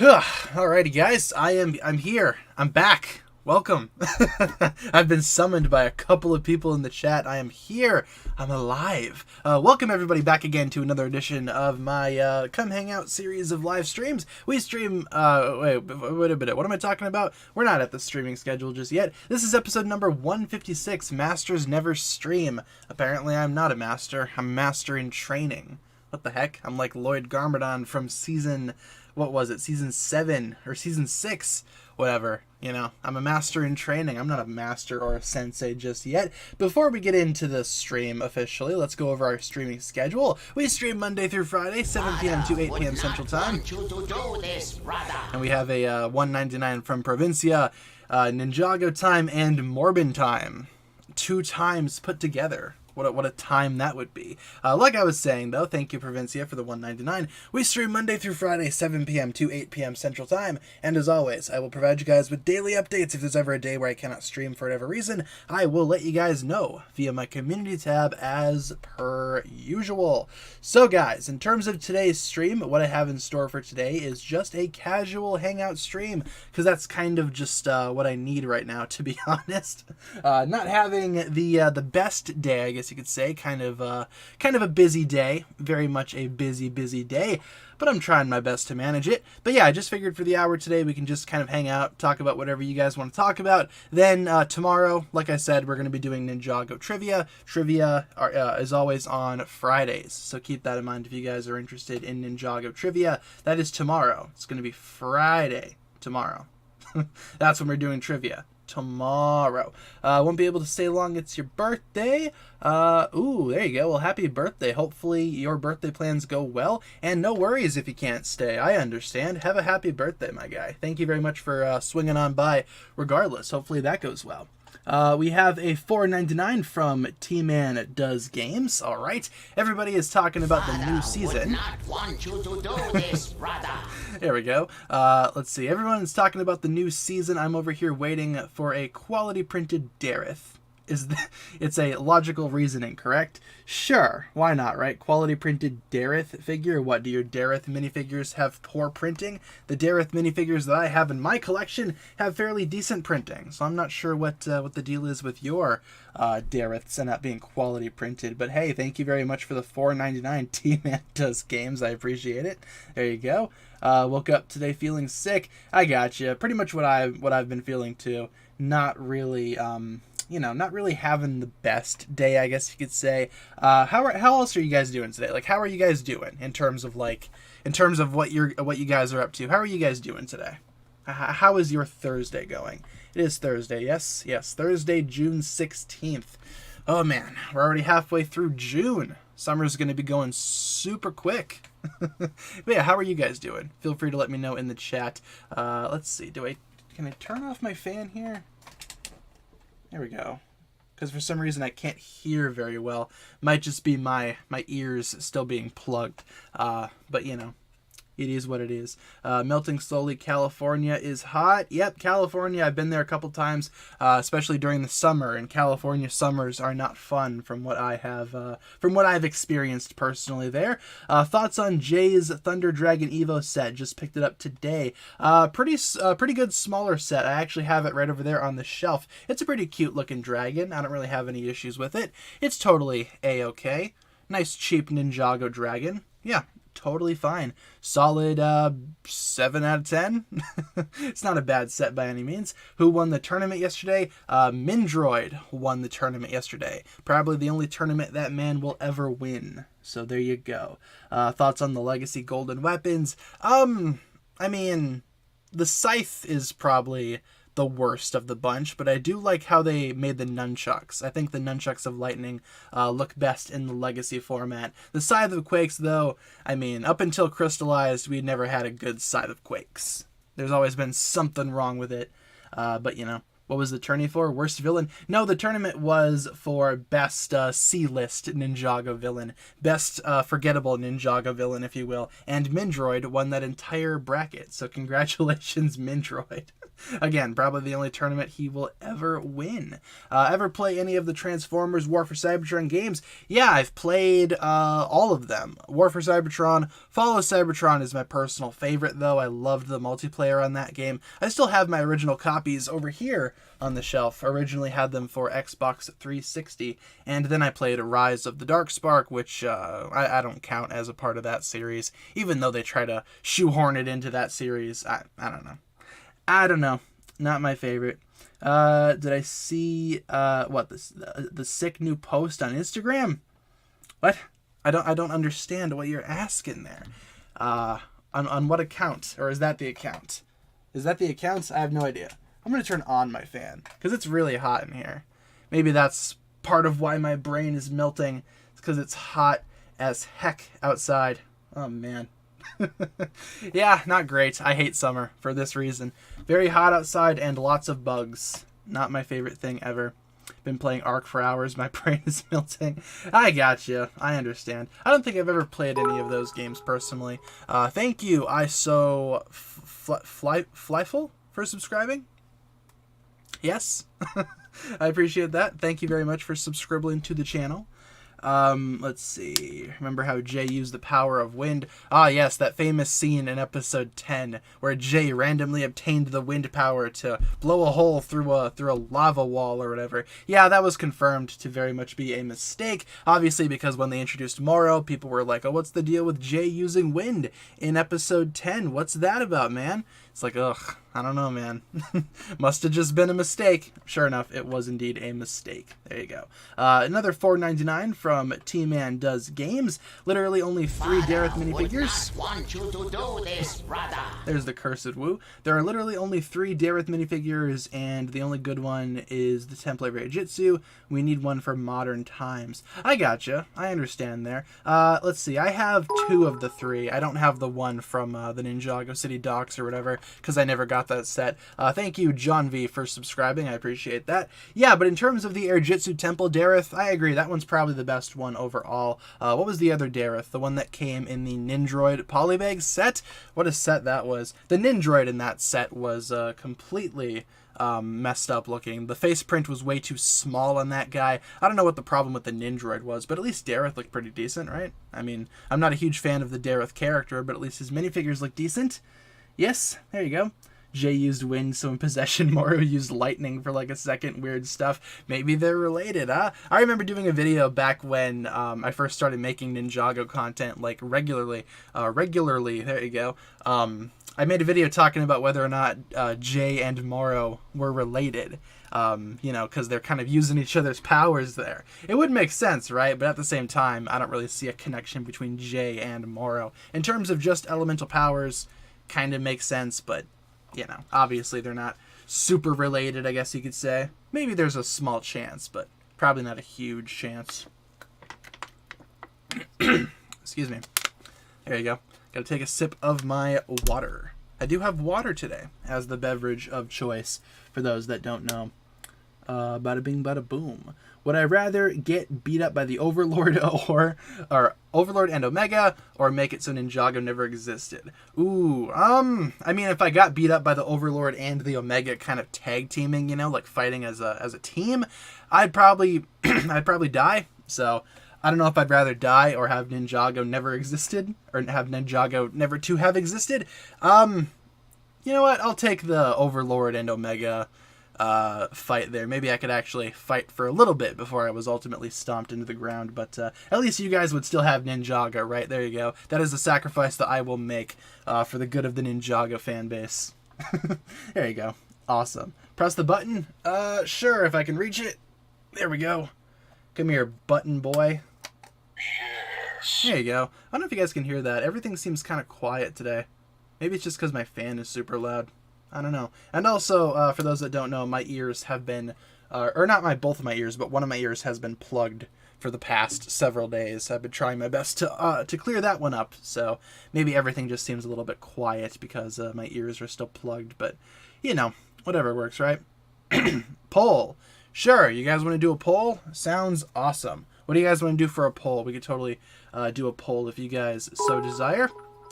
Alrighty, guys, I'm here. I'm back. Welcome. I've been summoned by a couple of people in the chat. I am here. I'm alive. Welcome everybody back again to another edition of my Come Hang Out series of live streams. We stream. Wait a minute. What am I talking about? We're not at the streaming schedule just yet. This is episode number 156. Masters never stream. Apparently, I'm not a master. I'm a master in training. What the heck? I'm like Lloyd Garmadon from season. What was it? Season 7 or season 6? Whatever. You know, I'm a master in training. I'm not a master or a sensei just yet. Before we get into the stream officially, let's go over our streaming schedule. We stream Monday through Friday, 7 p.m. to 8 p.m. Central Time. And we have a $1.99 from Provincia, Ninjago time, and Morbin time. 2 times put together. What a time that would be. Like I was saying, though, thank you, Provincia, for the $1.99. We stream Monday through Friday, 7 p.m. to 8 p.m. Central Time. And as always, I will provide you guys with daily updates. If there's ever a day where I cannot stream for whatever reason, I will let you guys know via my community tab as per usual. So, guys, in terms of today's stream, what I have in store for today is just a casual hangout stream, because that's kind of just what I need right now, to be honest. Not having the best day, I guess you could say, kind of a busy day, very much a busy day, but I'm trying my best to manage it. But yeah, I just figured for the hour today we can just kind of hang out, talk about whatever you guys want to talk about. Then tomorrow, like I said, we're going to be doing Ninjago Trivia. Trivia is always on Fridays, so keep that in mind if you guys are interested in Ninjago Trivia. That is tomorrow. It's going to be Friday tomorrow. That's when we're doing trivia. Tomorrow. Won't be able to stay long. It's your birthday. Ooh, there you go. Well, happy birthday. Hopefully your birthday plans go well. And no worries if you can't stay. I understand. Have a happy birthday, my guy. Thank you very much for swinging on by regardless. Hopefully that goes well. We have a $4.99 from T-Man Does Games. All right. Everybody is talking about the new season. Not want you to do this, brother. There we go. Let's see. Everyone is talking about the new season. I'm over here waiting for a quality printed Dareth. It's a logical reasoning, correct? Sure, why not, right? Quality printed Dareth figure. What, do your Dareth minifigures have poor printing? The Dareth minifigures that I have in my collection have fairly decent printing, so I'm not sure what the deal is with your Dareths and not being quality printed. But hey, thank you very much for the $4.99. T-Man Does Games. I appreciate it. There you go. Woke up today feeling sick. I gotcha. Pretty much what I've been feeling too. Not really. Not really having the best day, I guess you could say. How else are you guys doing today? Like, how are you guys doing in terms of what you guys are up to? How are you guys doing today? How is your Thursday going? It is Thursday, yes, Thursday, June 16th. Oh man, we're already halfway through June. Summer's going to be going super quick. But yeah, how are you guys doing? Feel free to let me know in the chat. Let's see, can I turn off my fan here? There we go. Because for some reason I can't hear very well. Might just be my ears still being plugged. But you know, it is what it is. Melting slowly. California is hot. Yep, California. I've been there a couple times, especially during the summer. And California summers are not fun, from what I've experienced personally there. Thoughts on Jay's Thunder Dragon Evo set? Just picked it up today. Pretty good smaller set. I actually have it right over there on the shelf. It's a pretty cute looking dragon. I don't really have any issues with it. It's totally a-okay. Nice cheap Ninjago dragon. Yeah. Totally fine. Solid 7 out of 10. It's not a bad set by any means. Who won the tournament yesterday? Mindroid won the tournament yesterday. Probably the only tournament that man will ever win. So there you go. Thoughts on the Legacy Golden Weapons? I mean, the Scythe is probably the worst of the bunch, but I do like how they made the nunchucks. I think the nunchucks of Lightning look best in the Legacy format. The Scythe of Quakes, though, I mean, up until Crystallized, we never had a good Scythe of Quakes. There's always been something wrong with it, but you know. What was the tourney for? Worst villain? No, the tournament was for best C-list Ninjago villain. Best forgettable Ninjago villain, if you will. And Mindroid won that entire bracket. So congratulations, Mindroid. Again, probably the only tournament he will ever win. Ever play any of the Transformers War for Cybertron games? Yeah, I've played all of them. War for Cybertron, Follow Cybertron is my personal favorite, though. I loved the multiplayer on that game. I still have my original copies over here on the shelf. Originally had them for Xbox 360, and then I played Rise of the Darkspark, which I don't count as a part of that series, even though they try to shoehorn it into that series. I don't know. Not my favorite. Did I see the sick new post on Instagram? What? I don't understand what you're asking there. On what account? Or is that the account? Is that the account? I have no idea. I'm going to turn on my fan because it's really hot in here. Maybe that's part of why my brain is melting. It's because it's hot as heck outside. Oh, man. Yeah, not great. I hate summer for this reason. Very hot outside and lots of bugs. Not my favorite thing ever. Been playing Ark for hours. My brain is melting. I got you. I understand. I don't think I've ever played any of those games personally. Thank you, Flyful, for subscribing. Yes. I appreciate that. Thank you very much for subscribing to the channel. Let's see. Remember how Jay used the power of wind? Ah, yes, that famous scene in episode 10 where Jay randomly obtained the wind power to blow a hole through a lava wall or whatever. Yeah, that was confirmed to very much be a mistake. Obviously, because when they introduced Moro, people were like, "Oh, what's the deal with Jay using wind in episode 10? What's that about, man?" It's like, ugh, I don't know, man. Must have just been a mistake. Sure enough, it was indeed a mistake. There you go. Another $4.99 from T-Man Does Games. Literally only 3 Dareth minifigures. Want you to do this, brother. There's the Cursed Woo. There are literally only 3 Dareth minifigures, and the only good one is the Templar Jitsu. We need one for modern times. I gotcha. I understand there. Let's see. I have 2 of the 3. I don't have the one from the Ninjago City Docks or whatever, because I never got that set. Thank you, John V, for subscribing. I appreciate that. Yeah, but in terms of the Jitsu Temple Dareth, I agree. That one's probably the best one overall. What was the other Dareth? The one that came in the Nindroid Polybag set? What a set that was. The Nindroid in that set was completely messed up looking. The face print was way too small on that guy. I don't know what the problem with the Nindroid was, but at least Dareth looked pretty decent, right? I mean, I'm not a huge fan of the Dareth character, but at least his minifigures look decent. Yes, there you go. Jay used wind, so in Possession, Moro used lightning for like a second. Weird stuff. Maybe they're related, huh? I remember doing a video back when I first started making Ninjago content, like regularly. There you go. I made a video talking about whether or not Jay and Moro were related. You know, because they're kind of using each other's powers there. It would make sense, right? But at the same time, I don't really see a connection between Jay and Moro. In terms of just elemental powers, kind of makes sense, but, you know, obviously they're not super related, I guess you could say. Maybe there's a small chance, but probably not a huge chance. Excuse me. There you go. Gotta take a sip of my water. I do have water today as the beverage of choice, for those that don't know. Bada bing, bada boom. Would I rather get beat up by the Overlord or Overlord and Omega, or make it so Ninjago never existed? Ooh, I mean, if I got beat up by the Overlord and the Omega kind of tag teaming, you know, like fighting as a team, I'd probably die. So I don't know if I'd rather die or have Ninjago never existed, or have Ninjago never to have existed. You know what? I'll take the Overlord and Omega fight there. Maybe I could actually fight for a little bit before I was ultimately stomped into the ground, but at least you guys would still have Ninjago, right? There you go. That is a sacrifice that I will make for the good of the Ninjago fan base. There you go. Awesome. Press the button? Sure, if I can reach it. There we go. Come here, button boy. Yes. There you go. I don't know if you guys can hear that. Everything seems kind of quiet today. Maybe it's just because my fan is super loud. I don't know. And also, for those that don't know, my ears have been, or not both of my ears, but one of my ears has been plugged for the past several days. I've been trying my best to clear that one up. So maybe everything just seems a little bit quiet because my ears are still plugged. But, you know, whatever works, right? Poll. Sure, you guys want to do a poll? Sounds awesome. What do you guys want to do for a poll? We could totally do a poll if you guys so desire.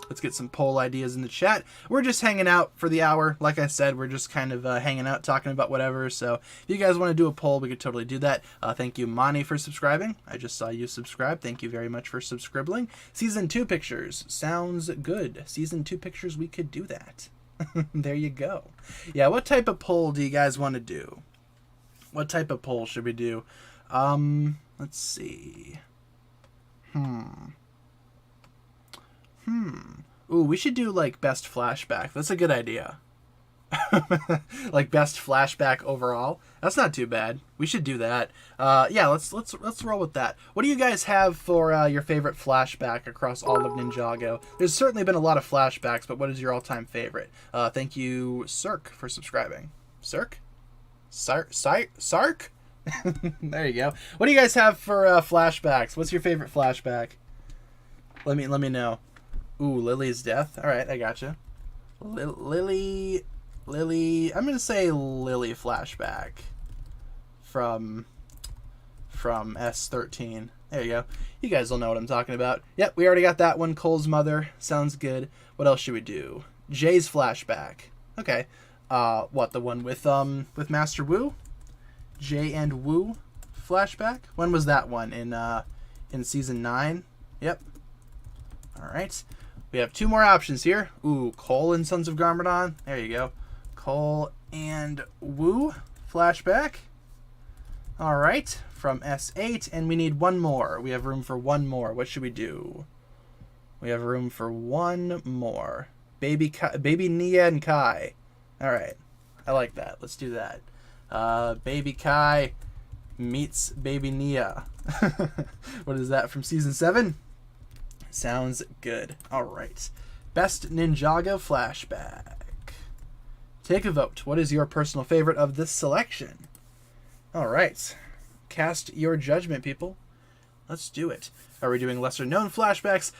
Let's get some poll ideas in the chat. We're just hanging out for the hour. Like I said, we're just kind of hanging out, talking about whatever. So if you guys want to do a poll, we could totally do that. Thank you, Monty, for subscribing. I just saw you subscribe. Thank you very much for subscribing. Season 2 pictures. Sounds good. Season 2 pictures, we could do that. There you go. Yeah, what type of poll do you guys want to do? What type of poll should we do? Let's see. Ooh, we should do like best flashback. That's a good idea. Like best flashback overall. That's not too bad. We should do that. Yeah, let's roll with that. What do you guys have for your favorite flashback across all of Ninjago? There's certainly been a lot of flashbacks, but what is your all-time favorite? Thank you, Cirque, for subscribing. Cirque? Sark? There you go. What do you guys have for flashbacks? What's your favorite flashback? Let me know. Ooh, Lily's death. All right, I gotcha. Lily. I'm gonna say Lily flashback from S13. There you go. You guys will know what I'm talking about. Yep, we already got that one. Cole's mother. Sounds good. What else should we do? Jay's flashback. Okay. What, the one with Master Wu? Jay and Wu flashback? When was that one? In season 9? Yep. Alright. We have 2 more options here. Ooh, Cole and Sons of Garmadon. There you go. Cole and Wu flashback. Alright. From S8. And we need 1 more. We have room for 1 more. What should we do? We have room for 1 more. Baby Nia and Kai. Alright. I like that. Let's do that. Baby Kai meets Baby Nia. What is that, from season 7? Sounds good. Alright. Best Ninjago flashback. Take a vote. What is your personal favorite of this selection? Alright. Cast your judgment, people. Let's do it. Are we doing lesser known flashbacks?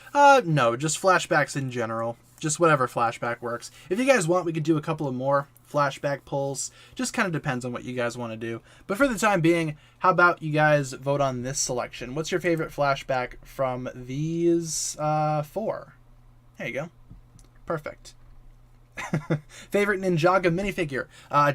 No, just flashbacks in general. Just whatever flashback works. If you guys want, we could do a couple of more flashback polls. Just kind of depends on what you guys want to do. But for the time being, how about you guys vote on this selection? What's your favorite flashback from these 4? There you go. Perfect. Favorite Ninjago minifigure?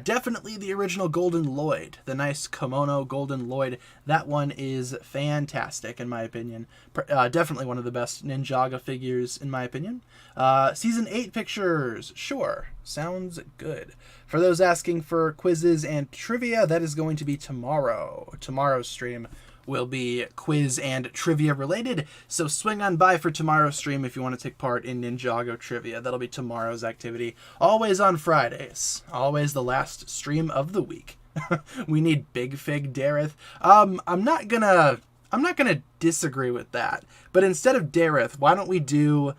Definitely the original Golden Lloyd. The nice kimono Golden Lloyd. That one is fantastic, in my opinion. Definitely one of the best Ninjago figures, in my opinion. Season 8 pictures. Sure. Sounds good. For those asking for quizzes and trivia, that is going to be tomorrow. Tomorrow's stream will be quiz and trivia related, so swing on by for tomorrow's stream if you want to take part in Ninjago Trivia. That'll be tomorrow's activity. Always on Fridays. Always the last stream of the week. We need Big Fig Dareth. I'm not gonna disagree with that, but instead of Dareth, why don't we do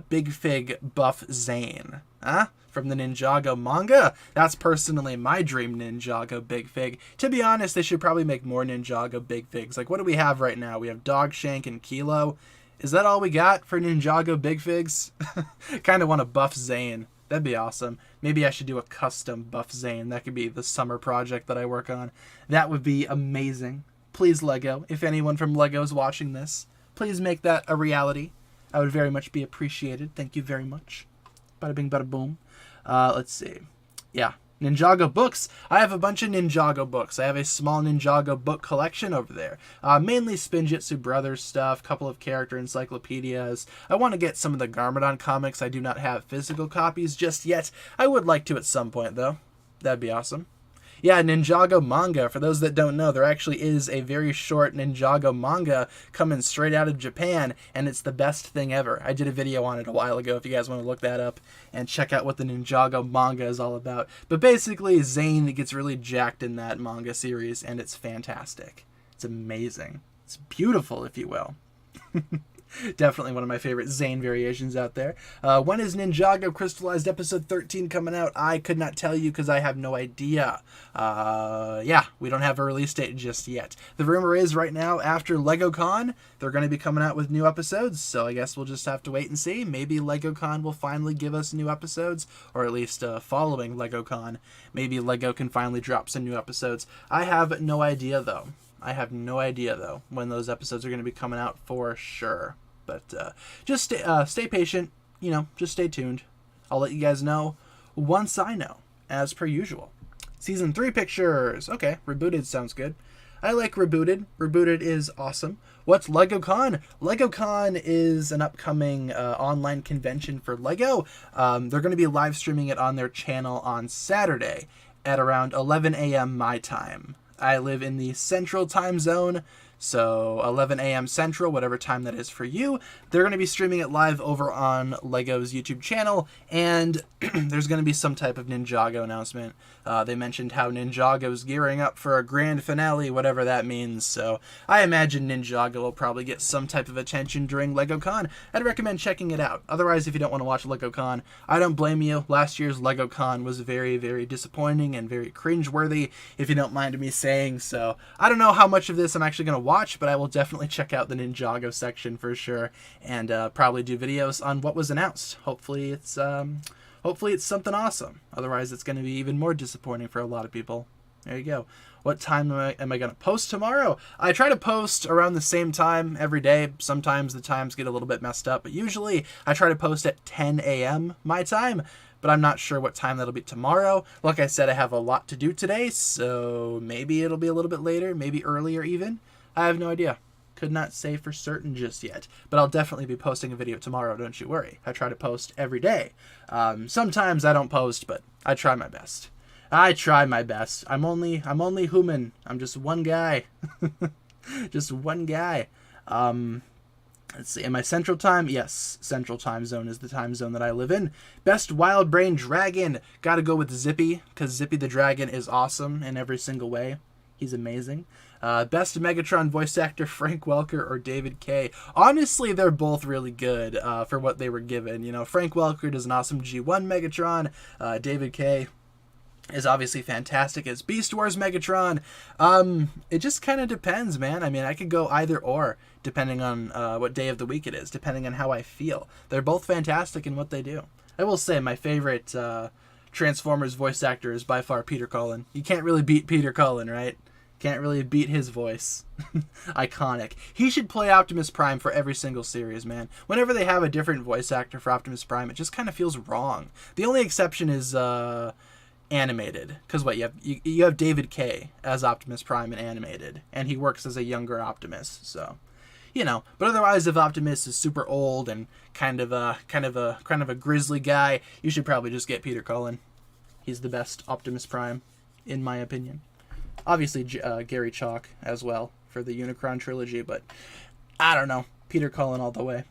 Big Fig Buff Zane? Huh? From the Ninjago manga. That's personally my dream Ninjago Big Fig. To be honest, they should probably make more Ninjago Big Figs. Like, what do we have right now? We have Dogshank and Kilo. Is that all we got for Ninjago Big Figs? Kind of want to buff Zane. That'd be awesome. Maybe I should do a custom buff Zane. That could be the summer project that I work on. That would be amazing. Please, Lego, if anyone from Lego is watching this, please make that a reality. I would very much be appreciated. Thank you very much. Bada bing, bada boom. Let's see. Yeah, Ninjago books. I have a bunch of Ninjago books. I have a small Ninjago book collection over there. Mainly Spinjitzu Brothers stuff, couple of character encyclopedias. I want to get some of the Garmadon comics. I do not have physical copies just yet. I would like to at some point, though. That'd be awesome. Yeah, Ninjago manga. For those that don't know, there actually is a very short Ninjago manga coming straight out of Japan, and it's the best thing ever. I did a video on it a while ago if you guys want to look that up and check out what the Ninjago manga is all about. But basically, Zane gets really jacked in that manga series, and it's fantastic. It's amazing. It's beautiful, if you will. Definitely one of my favorite Zane variations out there. When is Ninjago Crystallized episode 13 coming out? I could not tell you because I have no idea. Yeah, we don't have a release date just yet. The rumor is right now, after Legocon, they're going to be coming out with new episodes, so I guess we'll just have to wait and see. Maybe Legocon will finally give us new episodes, or at least following Legocon, maybe Lego can finally drop some new episodes. I have no idea, though. when those episodes are going to be coming out for sure. But just stay patient. just stay tuned. I'll let you guys know once I know, as per usual. Season 3 pictures. Okay, Rebooted sounds good. I like Rebooted. Rebooted is awesome. What's Legocon? Legocon is an upcoming online convention for Lego. They're going to be live streaming it on their channel on Saturday at around 11 a.m. my time. I live in the Central Time Zone, so 11 a.m. Central, whatever time that is for you. They're going to be streaming it live over on Lego's YouTube channel, and there's going to be some type of Ninjago announcement. They mentioned how Ninjago's gearing up for a grand finale, whatever that means, so I imagine Ninjago will probably get some type of attention during LegoCon. I'd recommend checking it out. Otherwise, if you don't want to watch LegoCon, I don't blame you. Last year's LegoCon was very, very disappointing and very cringeworthy, if you don't mind me saying, so I don't know how much of this I'm actually going to watch, but I will definitely check out the Ninjago section for sure, and probably do videos on what was announced. Hopefully it's something awesome. Otherwise, it's going to be even more disappointing for a lot of people. There you go. What time am I going to post tomorrow? I try to post around the same time every day. Sometimes the times get a little bit messed up, but usually I try to post at 10 a.m. my time, but I'm not sure what time that'll be tomorrow. Like I said, I have a lot to do today, so maybe it'll be a little bit later, maybe earlier even. I have no idea. Could not say for certain just yet, but I'll definitely be posting a video tomorrow, don't you worry. I try to post every day. Sometimes I don't post, but I try my best. I'm only human. I'm just one guy. Just one guy. Let's see, am I Central Time? Yes, Central Time Zone is the time zone that I live in. Best Wild Brain Dragon. Gotta go with Zippy, because Zippy the Dragon is awesome in every single way. He's amazing. Best Megatron voice actor, Frank Welker or David Kaye. Honestly, they're both really good for what they were given. Frank Welker does an awesome G1 Megatron. David Kaye is obviously fantastic as Beast Wars Megatron. It just kind of depends, man. I mean, I could go either or, depending on what day of the week it is, depending on how I feel. They're both fantastic in what they do. I will say my favorite Transformers voice actor is by far Peter Cullen. You can't really beat Peter Cullen, right? Can't really beat his voice. Iconic. He should play Optimus Prime for every single series, man. Whenever they have a different voice actor for Optimus Prime, it just kind of feels wrong. The only exception is animated. Because what, you have David Kaye as Optimus Prime in animated, and he works as a younger Optimus, so but otherwise, if Optimus is super old and kind of a grisly guy, you should probably just get Peter Cullen. He's the best Optimus Prime, in my opinion. Obviously, Gary Chalk as well for the Unicron trilogy, but I don't know. Peter Cullen all the way.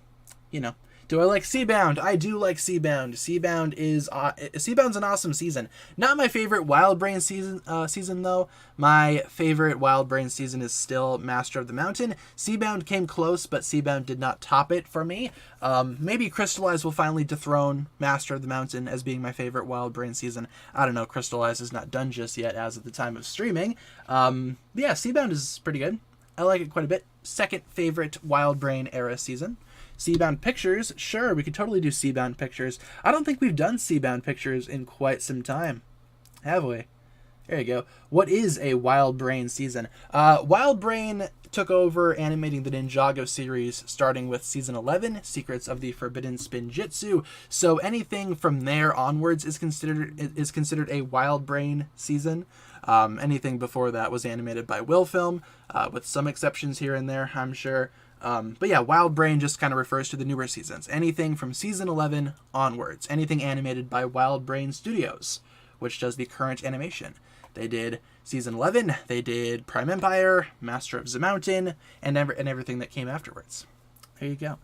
Do I like Seabound? I do like Seabound. Seabound's an awesome season. Not my favorite Wild Brain season though. My favorite Wild Brain season is still Master of the Mountain. Seabound came close, but Seabound did not top it for me. Maybe Crystallize will finally dethrone Master of the Mountain as being my favorite Wild Brain season. I don't know. Crystallize is not done just yet as of the time of streaming. But yeah, Seabound is pretty good. I like it quite a bit. Second favorite Wild Brain era season. Seabound Pictures, sure, we could totally do Seabound Pictures. I don't think we've done Seabound Pictures in quite some time, have we? There you go. What is a Wild Brain season? Wild Brain took over animating the Ninjago series starting with Season 11, Secrets of the Forbidden Spinjitzu. So anything from there onwards is considered a Wild Brain season. Anything before that was animated by Will Film, with some exceptions here and there, I'm sure. But yeah, Wild Brain just kind of refers to the newer seasons. Anything from Season 11 onwards. Anything animated by Wild Brain Studios, which does the current animation. They did Season 11, they did Prime Empire, Master of the Mountain, and everything that came afterwards. There you go.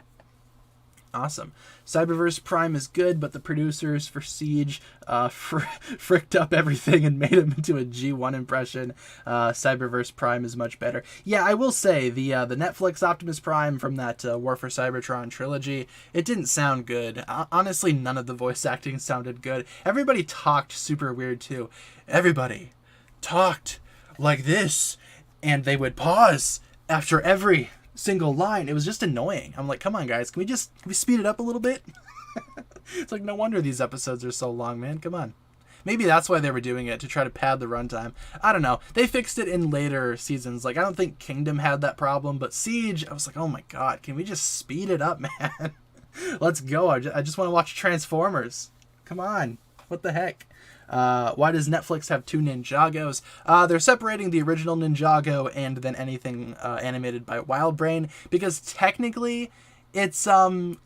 Awesome. Cyberverse Prime is good, but the producers for Siege fricked up everything and made him into a G1 impression. Cyberverse Prime is much better. Yeah, I will say, the Netflix Optimus Prime from that War for Cybertron trilogy, it didn't sound good. Honestly, none of the voice acting sounded good. Everybody talked super weird, too. Everybody talked like this, and they would pause after every single line. It was just annoying. I'm like, come on guys, can we speed it up a little bit? It's like, no wonder these episodes are so long, man. Come on. Maybe that's why they were doing it, to try to pad the runtime. I don't know. They fixed it in later seasons. Like, I don't think Kingdom had that problem, but Siege, I was like, oh my god, can we just speed it up, man? Let's go. I just want to watch Transformers. Come on. What the heck? Why does Netflix have two Ninjagos? They're separating the original Ninjago and then anything animated by WildBrain because technically it's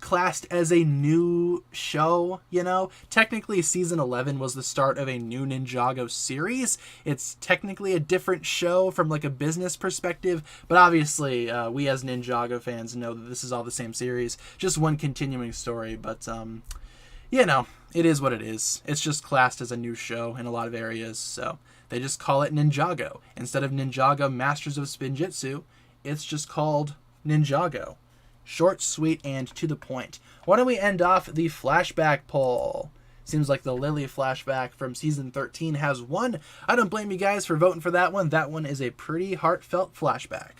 classed as a new show, you know? Technically season 11 was the start of a new Ninjago series. It's technically a different show from like a business perspective, but obviously we as Ninjago fans know that this is all the same series, just one continuing story, but you know, it is what it is. It's just classed as a new show in a lot of areas, so they just call it Ninjago. Instead of Ninjago Masters of Spinjitzu, it's just called Ninjago. Short, sweet, and to the point. Why don't we end off the flashback poll? Seems like the Lily flashback from season 13 has won. I don't blame you guys for voting for that one. That one is a pretty heartfelt flashback.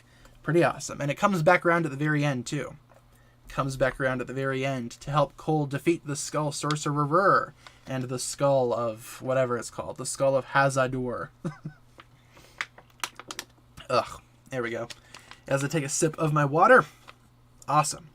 Pretty awesome. And it comes back around at the very end, too. Comes back around at the very end to help Cole defeat the Skull Sorcerer and the Skull of whatever it's called. The Skull of Hazadur. Ugh. There we go. As I take a sip of my water. Awesome.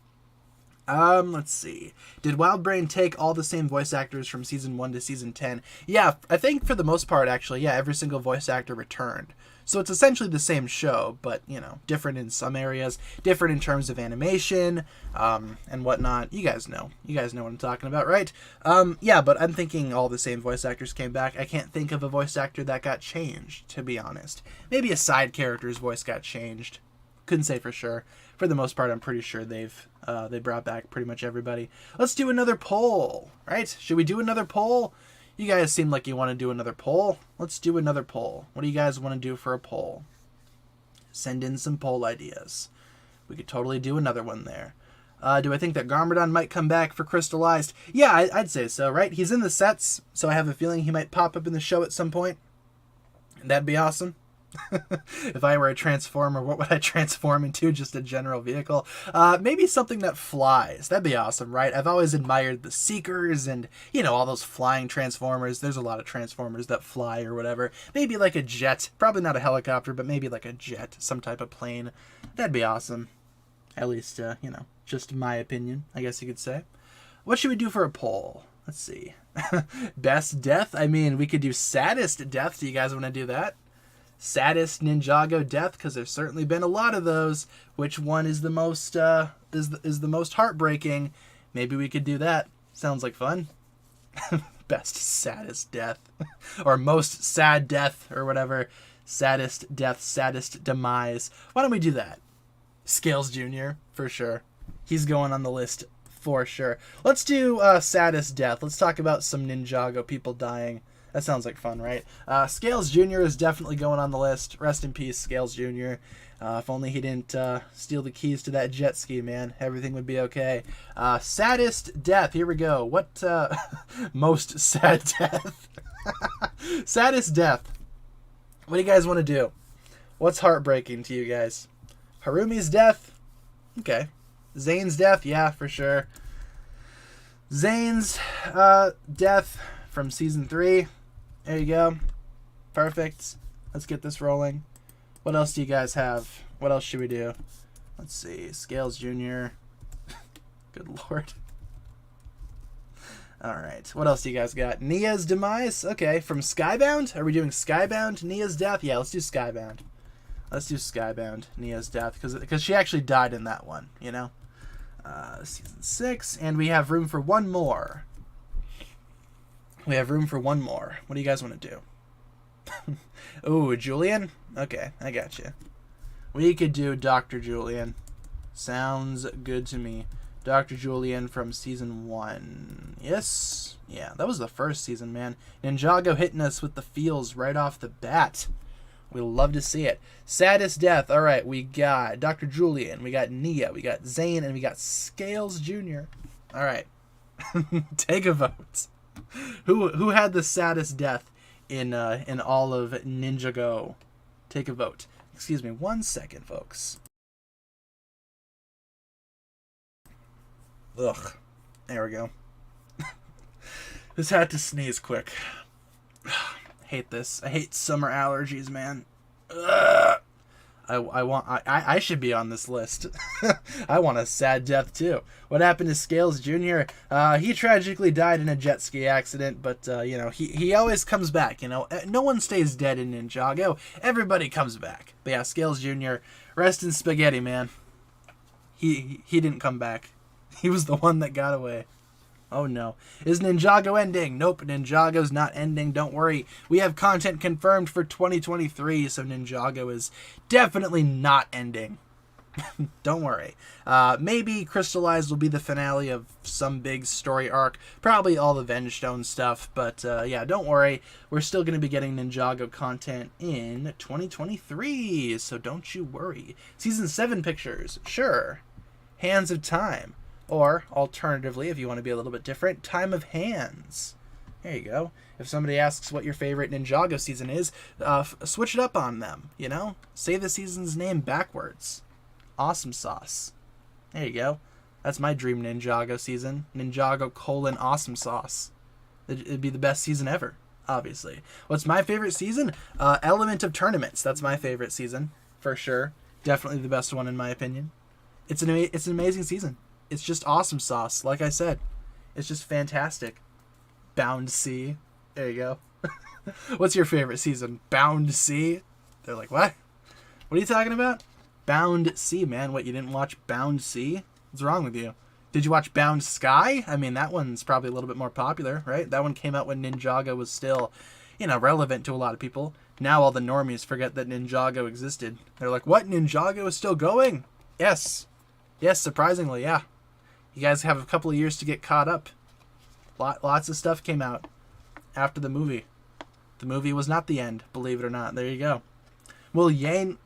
Let's see. Did WildBrain take all the same voice actors from season 1 to season 10? Yeah, I think for the most part, actually, yeah, every single voice actor returned. So it's essentially the same show, but, you know, different in some areas, different in terms of animation, and whatnot. You guys know. You guys know what I'm talking about, right? Yeah, but I'm thinking all the same voice actors came back. I can't think of a voice actor that got changed, to be honest. Maybe a side character's voice got changed. Couldn't say for sure. For the most part, I'm pretty sure they brought back pretty much everybody. Let's do another poll, right? Should we do another poll? You guys seem like you want to do another poll. Let's do another poll. What do you guys want to do for a poll? Send in some poll ideas. We could totally do another one there. Do I think that Garmadon might come back for Crystallized? Yeah, I'd say so, right? He's in the sets, so I have a feeling he might pop up in the show at some point. That'd be awesome. If I were a transformer, what would I transform into? Just a general vehicle? Maybe something that flies. That'd be awesome, right? I've always admired the Seekers and, you know, all those flying transformers. There's a lot of transformers that fly or whatever. Maybe like a jet. Probably not a helicopter, but maybe like a jet. Some type of plane. That'd be awesome. At least, you know, just my opinion, I guess you could say. What should we do for a poll? Let's see. Best death? I mean, we could do saddest death. Do you guys want to do that? Saddest Ninjago death, because there's certainly been a lot of those. Which one is the most is the most heartbreaking? Maybe we could do that. Sounds like fun. Best saddest death, or most sad death, or whatever. Saddest death, saddest demise. Why don't we do that? Scales Jr. for sure. He's going on the list for sure. Let's do saddest death. Let's talk about some Ninjago people dying. That sounds like fun, right? Scales Jr. is definitely going on the list. Rest in peace, Scales Jr. If only he didn't steal the keys to that jet ski, man. Everything would be okay. Saddest death. Here we go. What most sad death? Saddest death. What do you guys want to do? What's heartbreaking to you guys? Harumi's death? Okay. Zane's death? Yeah, for sure. Zane's death from season 3. There you go. Perfect. Let's get this rolling. What else do you guys have? What else should we do? Let's see. Scales Jr. Good lord. Alright. What else do you guys got? Nia's demise? Okay. From Skybound? Are we doing Skybound? Nia's death? Yeah, let's do Skybound. Let's do Skybound. Nia's death. Because she actually died in that one, you know? Season 6. And we have room for one more. We have room for one more. What do you guys want to do? Ooh, Julian? Okay, I got you. We could do Dr. Julian. Sounds good to me. Dr. Julian from season 1. Yes? Yeah, that was the first season, man. Ninjago hitting us with the feels right off the bat. We love to see it. Saddest death. All right, we got Dr. Julian. We got Nia. We got Zane. And we got Scales Jr. All right. Take a vote. Who had the saddest death in all of Ninjago? Take a vote. Excuse me 1 second, folks. Ugh. There we go. Just had to sneeze quick. Hate this. I hate summer allergies, man. Ugh. I should be on this list. I want a sad death too. What happened to Scales Jr.? He tragically died in a jet ski accident, but he always comes back. No one stays dead in Ninjago. Everybody comes back. But yeah, Scales Jr. Rest in spaghetti, man. He didn't come back. He was the one that got away. Oh no. Is Ninjago ending? Nope, Ninjago's not ending. Don't worry. We have content confirmed for 2023, so Ninjago is definitely not ending. Don't worry. Maybe Crystallized will be the finale of some big story arc. Probably all the Vengestone stuff. But yeah, don't worry. We're still going to be getting Ninjago content in 2023, so don't you worry. Season 7 pictures. Sure. Hands of Time. Or, alternatively, if you want to be a little bit different, Time of Hands. There you go. If somebody asks what your favorite Ninjago season is, switch it up on them, Say the season's name backwards. Awesome Sauce. There you go. That's my dream Ninjago season. Ninjago : Awesome Sauce. It'd be the best season ever, obviously. What's my favorite season? Element of Tournaments. That's my favorite season, for sure. Definitely the best one in my opinion. It's an amazing season. It's just awesome sauce, like I said. It's just fantastic. Bound Sea. There you go. What's your favorite season? Bound Sea? They're like, what? What are you talking about? Bound Sea, man. What, you didn't watch Bound Sea? What's wrong with you? Did you watch Bound Sky? I mean, that one's probably a little bit more popular, right? That one came out when Ninjago was still, relevant to a lot of people. Now all the normies forget that Ninjago existed. They're like, what? Ninjago is still going? Yes. Yes, surprisingly, yeah. You guys have a couple of years to get caught up. Lots of stuff came out after the movie. The movie was not the end, believe it or not. There you go. Will Yang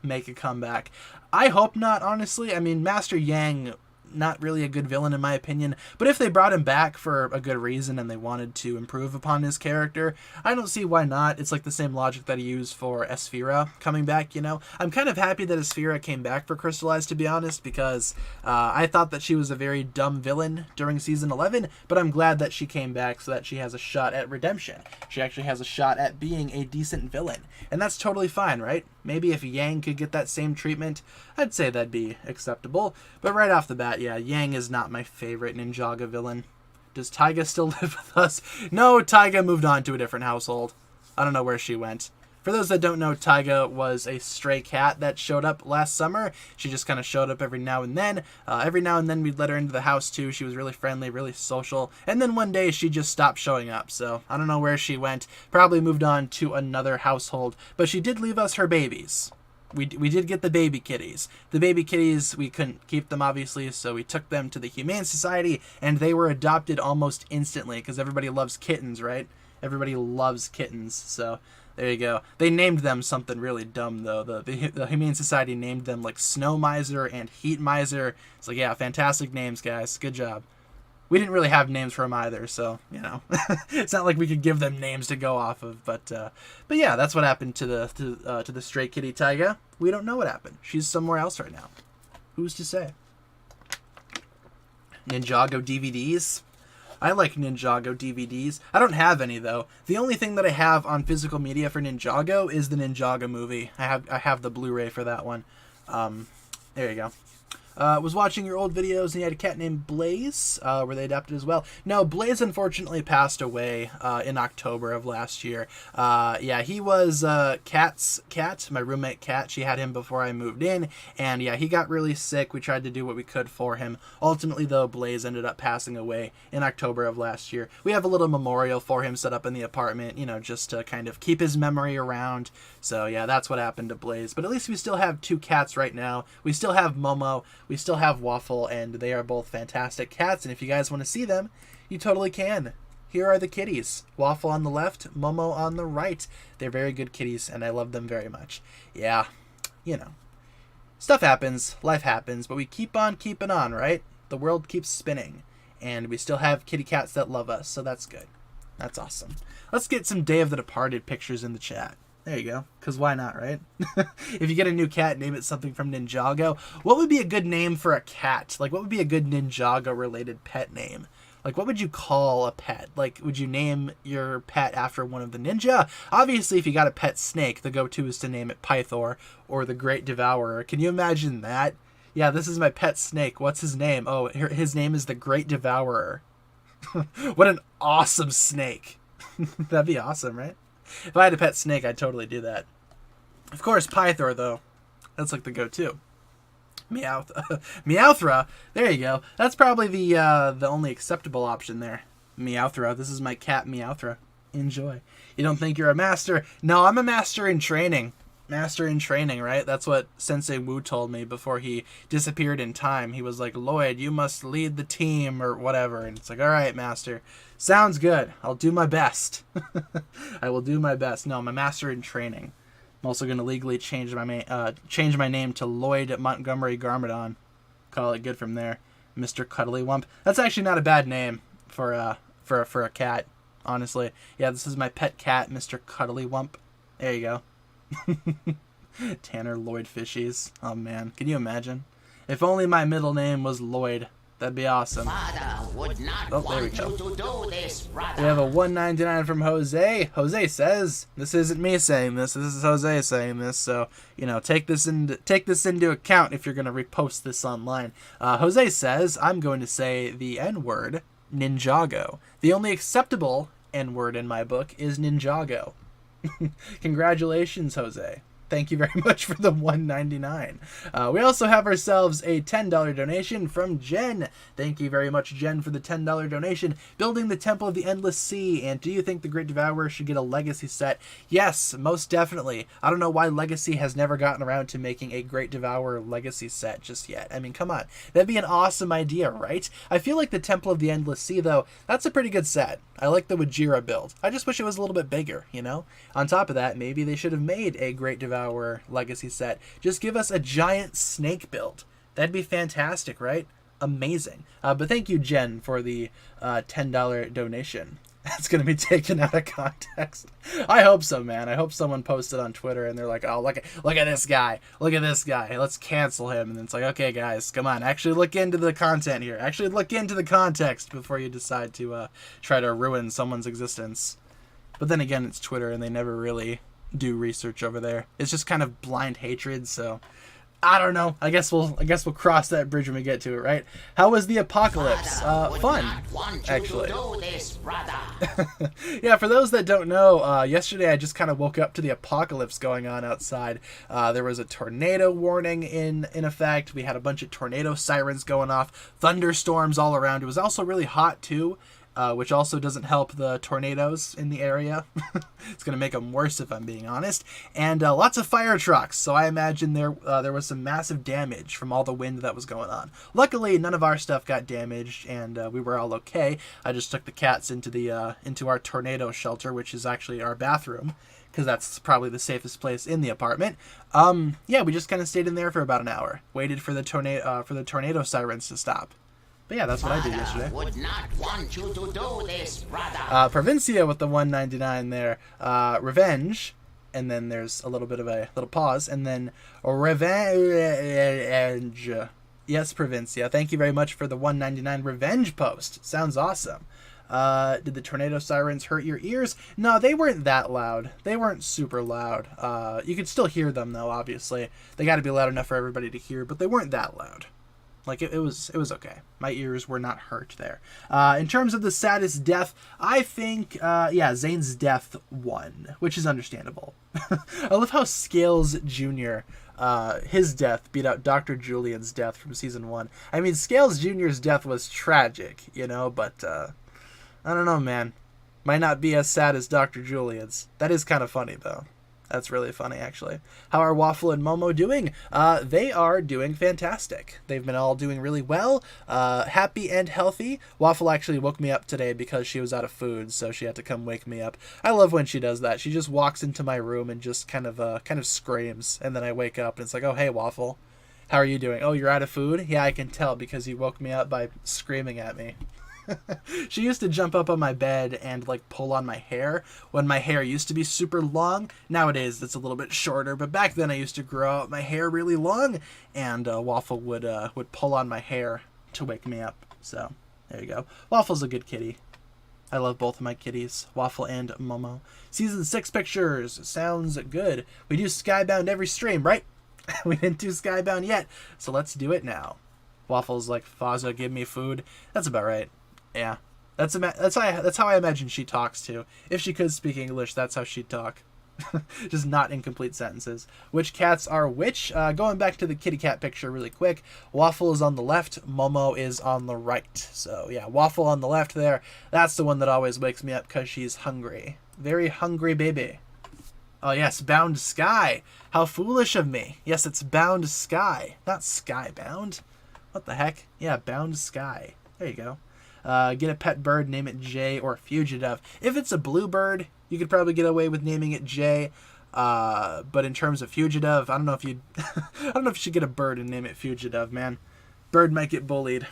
make a comeback? I hope not, honestly. I mean, Master Yang, not really a good villain in my opinion, but if they brought him back for a good reason and they wanted to improve upon his character, I don't see why not. It's like the same logic that he used for Esfira coming back, I'm kind of happy that Esfira came back for Crystallized, to be honest, because I thought that she was a very dumb villain during season 11, but I'm glad that she came back so that she has a shot at redemption. She actually has a shot at being a decent villain, and that's totally fine, right? Maybe if Yang could get that same treatment, I'd say that'd be acceptable. But right off the bat, yeah, Yang is not my favorite Ninjago villain. Does Taiga still live with us? No, Taiga moved on to a different household. I don't know where she went. For those that don't know, Taiga was a stray cat that showed up last summer. She just kind of showed up every now and then. Every now and then we'd let her into the house too. She was really friendly, really social. And then one day she just stopped showing up. So I don't know where she went. Probably moved on to another household. But she did leave us her babies. We did get the baby kitties. The baby kitties, we couldn't keep them, obviously, so we took them to the Humane Society, and they were adopted almost instantly, because everybody loves kittens, right? Everybody loves kittens, so there you go. They named them something really dumb, though. The Humane Society named them, like, Snow Miser and Heat Miser. It's like, yeah, fantastic names, guys. Good job. We didn't really have names for them either, so, it's not like we could give them names to go off of, but yeah, that's what happened to the stray kitty Taiga. We don't know what happened. She's somewhere else right now. Who's to say? Ninjago DVDs. I like Ninjago DVDs. I don't have any, though. The only thing that I have on physical media for Ninjago is the Ninjago movie. I have the Blu-ray for that one. There you go. Was watching your old videos and you had a cat named Blaze. Were they adopted as well? No, Blaze unfortunately passed away in October of last year. Yeah, he was Kat's cat, my roommate Kat. She had him before I moved in, and yeah, he got really sick. We tried to do what we could for him. Ultimately, though, Blaze ended up passing away in October of last year. We have a little memorial for him set up in the apartment, just to kind of keep his memory around. So yeah, that's what happened to Blaze. But at least we still have 2 cats right now. We still have Momo. We still have Waffle, and they are both fantastic cats, and if you guys want to see them, you totally can. Here are the kitties. Waffle on the left, Momo on the right. They're very good kitties, and I love them very much. Yeah, stuff happens, life happens, but we keep on keeping on, right? The world keeps spinning, and we still have kitty cats that love us, so that's good. That's awesome. Let's get some Day of the Departed pictures in the chat. There you go. Because why not, right? If you get a new cat, name it something from Ninjago. What would be a good name for a cat? Like, what would be a good Ninjago-related pet name? Like, what would you call a pet? Like, would you name your pet after one of the ninja? Obviously, if you got a pet snake, the go-to is to name it Pythor or the Great Devourer. Can you imagine that? Yeah, this is my pet snake. What's his name? Oh, his name is the Great Devourer. What an awesome snake. That'd be awesome, right? If I had a pet snake, I'd totally do that. Of course, Pythor, though. That's like the go-to. Meowthra. There you go. That's probably the only acceptable option there. Meowthra. This is my cat, Meowthra. Enjoy. You don't think you're a master? No, I'm a master in training. Master in training, right? That's what Sensei Wu told me before he disappeared in time. He was like, Lloyd, you must lead the team or whatever. And it's like, all right, master. Sounds good. I'll do my best. I will do my best. No, I'm a master in training. I'm also going to legally change my name to Lloyd Montgomery Garmadon. Call it good from there. Mr. Cuddlywump. That's actually not a bad name for a cat, honestly. Yeah, this is my pet cat, Mr. Cuddlywump. There you go. Tanner Lloyd Fishies. Oh man, can you imagine? If only my middle name was Lloyd. That'd be awesome. Father would not There we want go. you to do this, brother. We have a $1.99 from Jose. Jose says, this isn't me saying this is Jose saying this, so take this into account if you're gonna repost this online. Jose says, I'm going to say the N-word, Ninjago. The only acceptable N-word in my book is Ninjago. Congratulations, Jose. Thank you very much for the $1.99. We also have ourselves a $10 donation from Jen. Thank you very much, Jen, for the $10 donation. Building the Temple of the Endless Sea. And do you think the Great Devourer should get a Legacy set? Yes, most definitely. I don't know why Legacy has never gotten around to making a Great Devourer Legacy set just yet. I mean, come on. That'd be an awesome idea, right? I feel like the Temple of the Endless Sea, though, that's a pretty good set. I like the Wajira build. I just wish it was a little bit bigger, On top of that, maybe they should have made a Great Devourer Legacy set. Just give us a giant snake build. That'd be fantastic, right? Amazing. But thank you, Jen, for the $10 donation. That's going to be taken out of context. I hope so, man. I hope someone posted on Twitter and they're like, oh, look at this guy. Look at this guy. Let's cancel him. And it's like, okay, guys, come on. Actually look into the content here. Actually look into the context before you decide to try to ruin someone's existence. But then again, it's Twitter and they never really do research over there. It's just kind of blind hatred, so I don't know. I guess we'll cross that bridge when we get to it, right? How was the apocalypse? Fun, actually. Yeah, for those that don't know, yesterday I just kind of woke up to the apocalypse going on outside. There was a tornado warning in effect. We had a bunch of tornado sirens going off, thunderstorms all around. It was also really hot too. Which also doesn't help the tornadoes in the area. It's going to make them worse if I'm being honest. And lots of fire trucks, so I imagine there was some massive damage from all the wind that was going on. Luckily, none of our stuff got damaged, and we were all okay. I just took the cats into our tornado shelter, which is actually our bathroom, because that's probably the safest place in the apartment. Yeah, we just kind of stayed in there for about an hour, waited for the tornado sirens to stop. But yeah, that's what I did yesterday. Would not want you to do this, brother. Provincia with the $1.99 there. Revenge. And then there's a little bit of a little pause. And then revenge. Yes, Provincia. Thank you very much for the $1.99 revenge post. Sounds awesome. Did the tornado sirens hurt your ears? No, they weren't that loud. They weren't super loud. You could still hear them, though, obviously. They got to be loud enough for everybody to hear, but they weren't that loud. Like, it was okay. My ears were not hurt there. In terms of the saddest death, I think, Zane's death won, which is understandable. I love how Scales Jr., his death beat out Dr. Julian's death from Season 1. I mean, Scales Jr.'s death was tragic, but, I don't know, man. Might not be as sad as Dr. Julian's. That is kind of funny, though. That's really funny, actually. How are Waffle and Momo doing? They are doing fantastic. They've been all doing really well, happy and healthy. Waffle actually woke me up today because she was out of food, so she had to come wake me up. I love when she does that. She just walks into my room and just kind of screams, and then I wake up and it's like, oh, hey, Waffle. How are you doing? Oh, you're out of food? Yeah, I can tell because you woke me up by screaming at me. She used to jump up on my bed and pull on my hair when my hair used to be super long. Nowadays it's a little bit shorter, but back then I used to grow out my hair really long, and Waffle would pull on my hair to wake me up. So There you go. Waffle's a good kitty. I love both of my kitties, Waffle and Momo. Season 6 pictures. Sounds good. We do Skybound every stream, right? We didn't do Skybound yet, so let's do it now. Waffle's like, Fozza, give me food. That's about right. Yeah. That's how I imagine she talks too. If she could speak English, that's how she'd talk. Just not incomplete sentences. Which cats are which? Going back to the kitty cat picture really quick. Waffle is on the left. Momo is on the right. So yeah, Waffle on the left there. That's the one that always wakes me up because she's hungry. Very hungry baby. Oh yes, Bound Sky. How foolish of me. Yes, it's Bound Sky, not Skybound. What the heck? Yeah, Bound Sky. There you go. Get a pet bird, name it Jay or Fugitive. If it's a bluebird, you could probably get away with naming it Jay. But in terms of Fugitive, I don't know if you should get a bird and name it Fugitive, man. Bird might get bullied.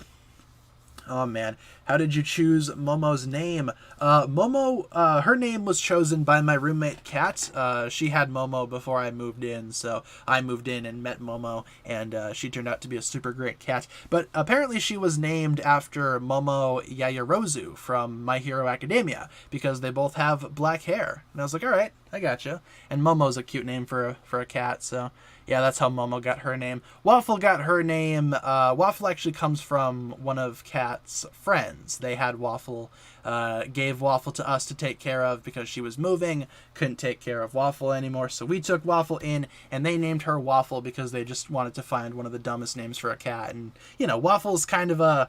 Oh man, how did you choose Momo's name? Momo, her name was chosen by my roommate Kat. She had Momo before I moved in, so I moved in and met Momo, and she turned out to be a super great cat. But apparently she was named after Momo Yaoyorozu from My Hero Academia, because they both have black hair. And I was like, all right, I gotcha. And Momo's a cute name for a cat, so yeah, that's how Momo got her name. Waffle got her name. Waffle actually comes from one of Kat's friends. They had Waffle, gave Waffle to us to take care of because she was moving, couldn't take care of Waffle anymore. So we took Waffle in, and they named her Waffle because they just wanted to find one of the dumbest names for a cat. And you know, Waffle's kind of a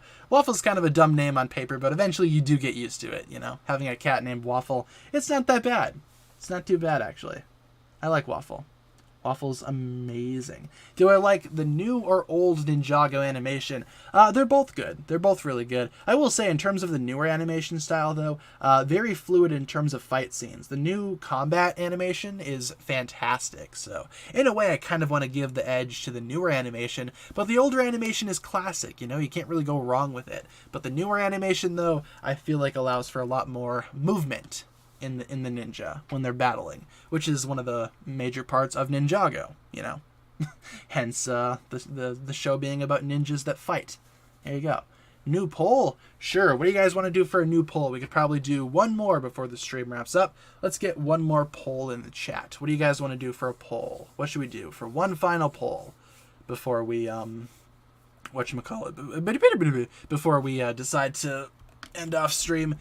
dumb name on paper, but eventually you do get used to it. You know, having a cat named Waffle, it's not that bad. It's not too bad actually. I like Waffle. Waffle's amazing. Do I like the new or old Ninjago animation? They're both good. They're both really good. I will say, in terms of the newer animation style, though, very fluid in terms of fight scenes. The new combat animation is fantastic. So, in a way, I kind of want to give the edge to the newer animation, but the older animation is classic. You know, you can't really go wrong with it. But the newer animation, though, I feel like allows for a lot more movement in the ninja when they're battling, which is one of the major parts of Ninjago, you know. Hence the show being about ninjas that fight. There you go. New poll? Sure. What do you guys want to do for a new poll? We could probably do one more before the stream wraps up. Let's get one more poll in the chat. What do you guys want to do for a poll? What should we do for one final poll before we whatchamacallit, before we decide to end off stream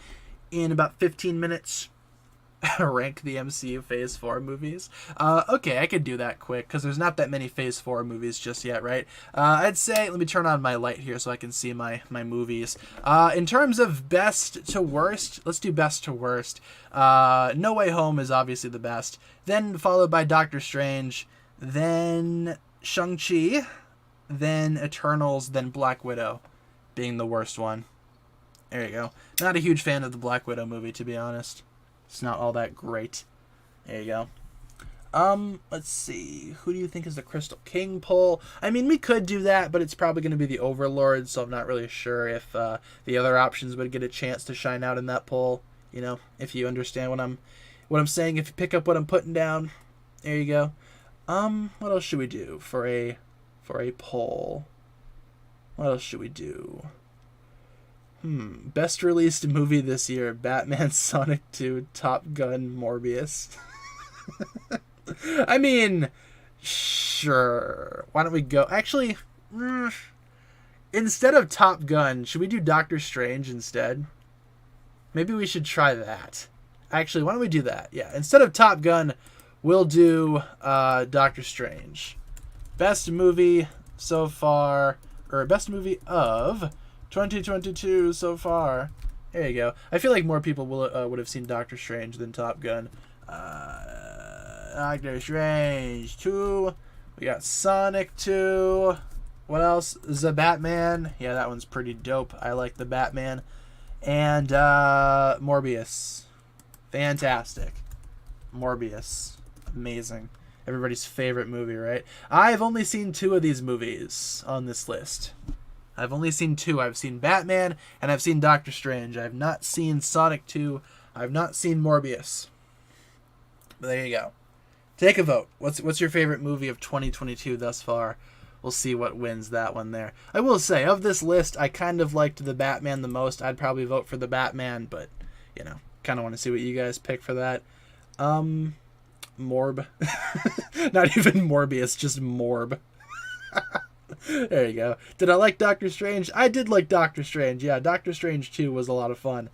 in about 15 minutes? Rank the MCU Phase 4 movies. Okay, I could do that quick, because there's not that many Phase 4 movies just yet, right? I'd say, let me turn on my light here so I can see my movies. In terms of best to worst, let's do best to worst. No Way Home is obviously the best. Then followed by Doctor Strange, then Shang-Chi, then Eternals, then Black Widow being the worst one. There you go. Not a huge fan of the Black Widow movie, to be honest. It's not all that great. There you go. Let's see. Who do you think is the Crystal King poll? I mean, we could do that, but it's probably going to be the Overlord, so I'm not really sure if the other options would get a chance to shine out in that poll. You know, if you understand what I'm saying, if you pick up what I'm putting down. There you go. What else should we do for a poll? What else should we do? Best released movie this year: Batman, Sonic 2, Top Gun, Morbius. I mean, sure. Why don't we go? Actually, instead of Top Gun, should we do Doctor Strange instead? Maybe we should try that. Actually, why don't we do that? Yeah, instead of Top Gun, we'll do Doctor Strange. Best movie so far, or best movie of 2022 so far. There you go. I feel like more people would have seen Doctor Strange than Top Gun. Doctor Strange 2. We got Sonic 2. What else? The Batman. Yeah, that one's pretty dope. I like the Batman. And Morbius. Fantastic. Morbius. Amazing. Everybody's favorite movie, right? I've only seen 2 of these movies on this list. I've only seen 2. I've seen Batman and I've seen Doctor Strange. I've not seen Sonic 2. I've not seen Morbius. But there you go. Take a vote. What's your favorite movie of 2022 thus far? we'll see what wins that one there. I will say, of this list, I kind of liked the Batman the most. I'd probably vote for the Batman, but, you know, kind of want to see what you guys pick for that. Morb. Not even Morbius, just Morb. There you go. Did I like Doctor Strange? I did like Doctor Strange. Yeah, Doctor Strange 2 was a lot of fun.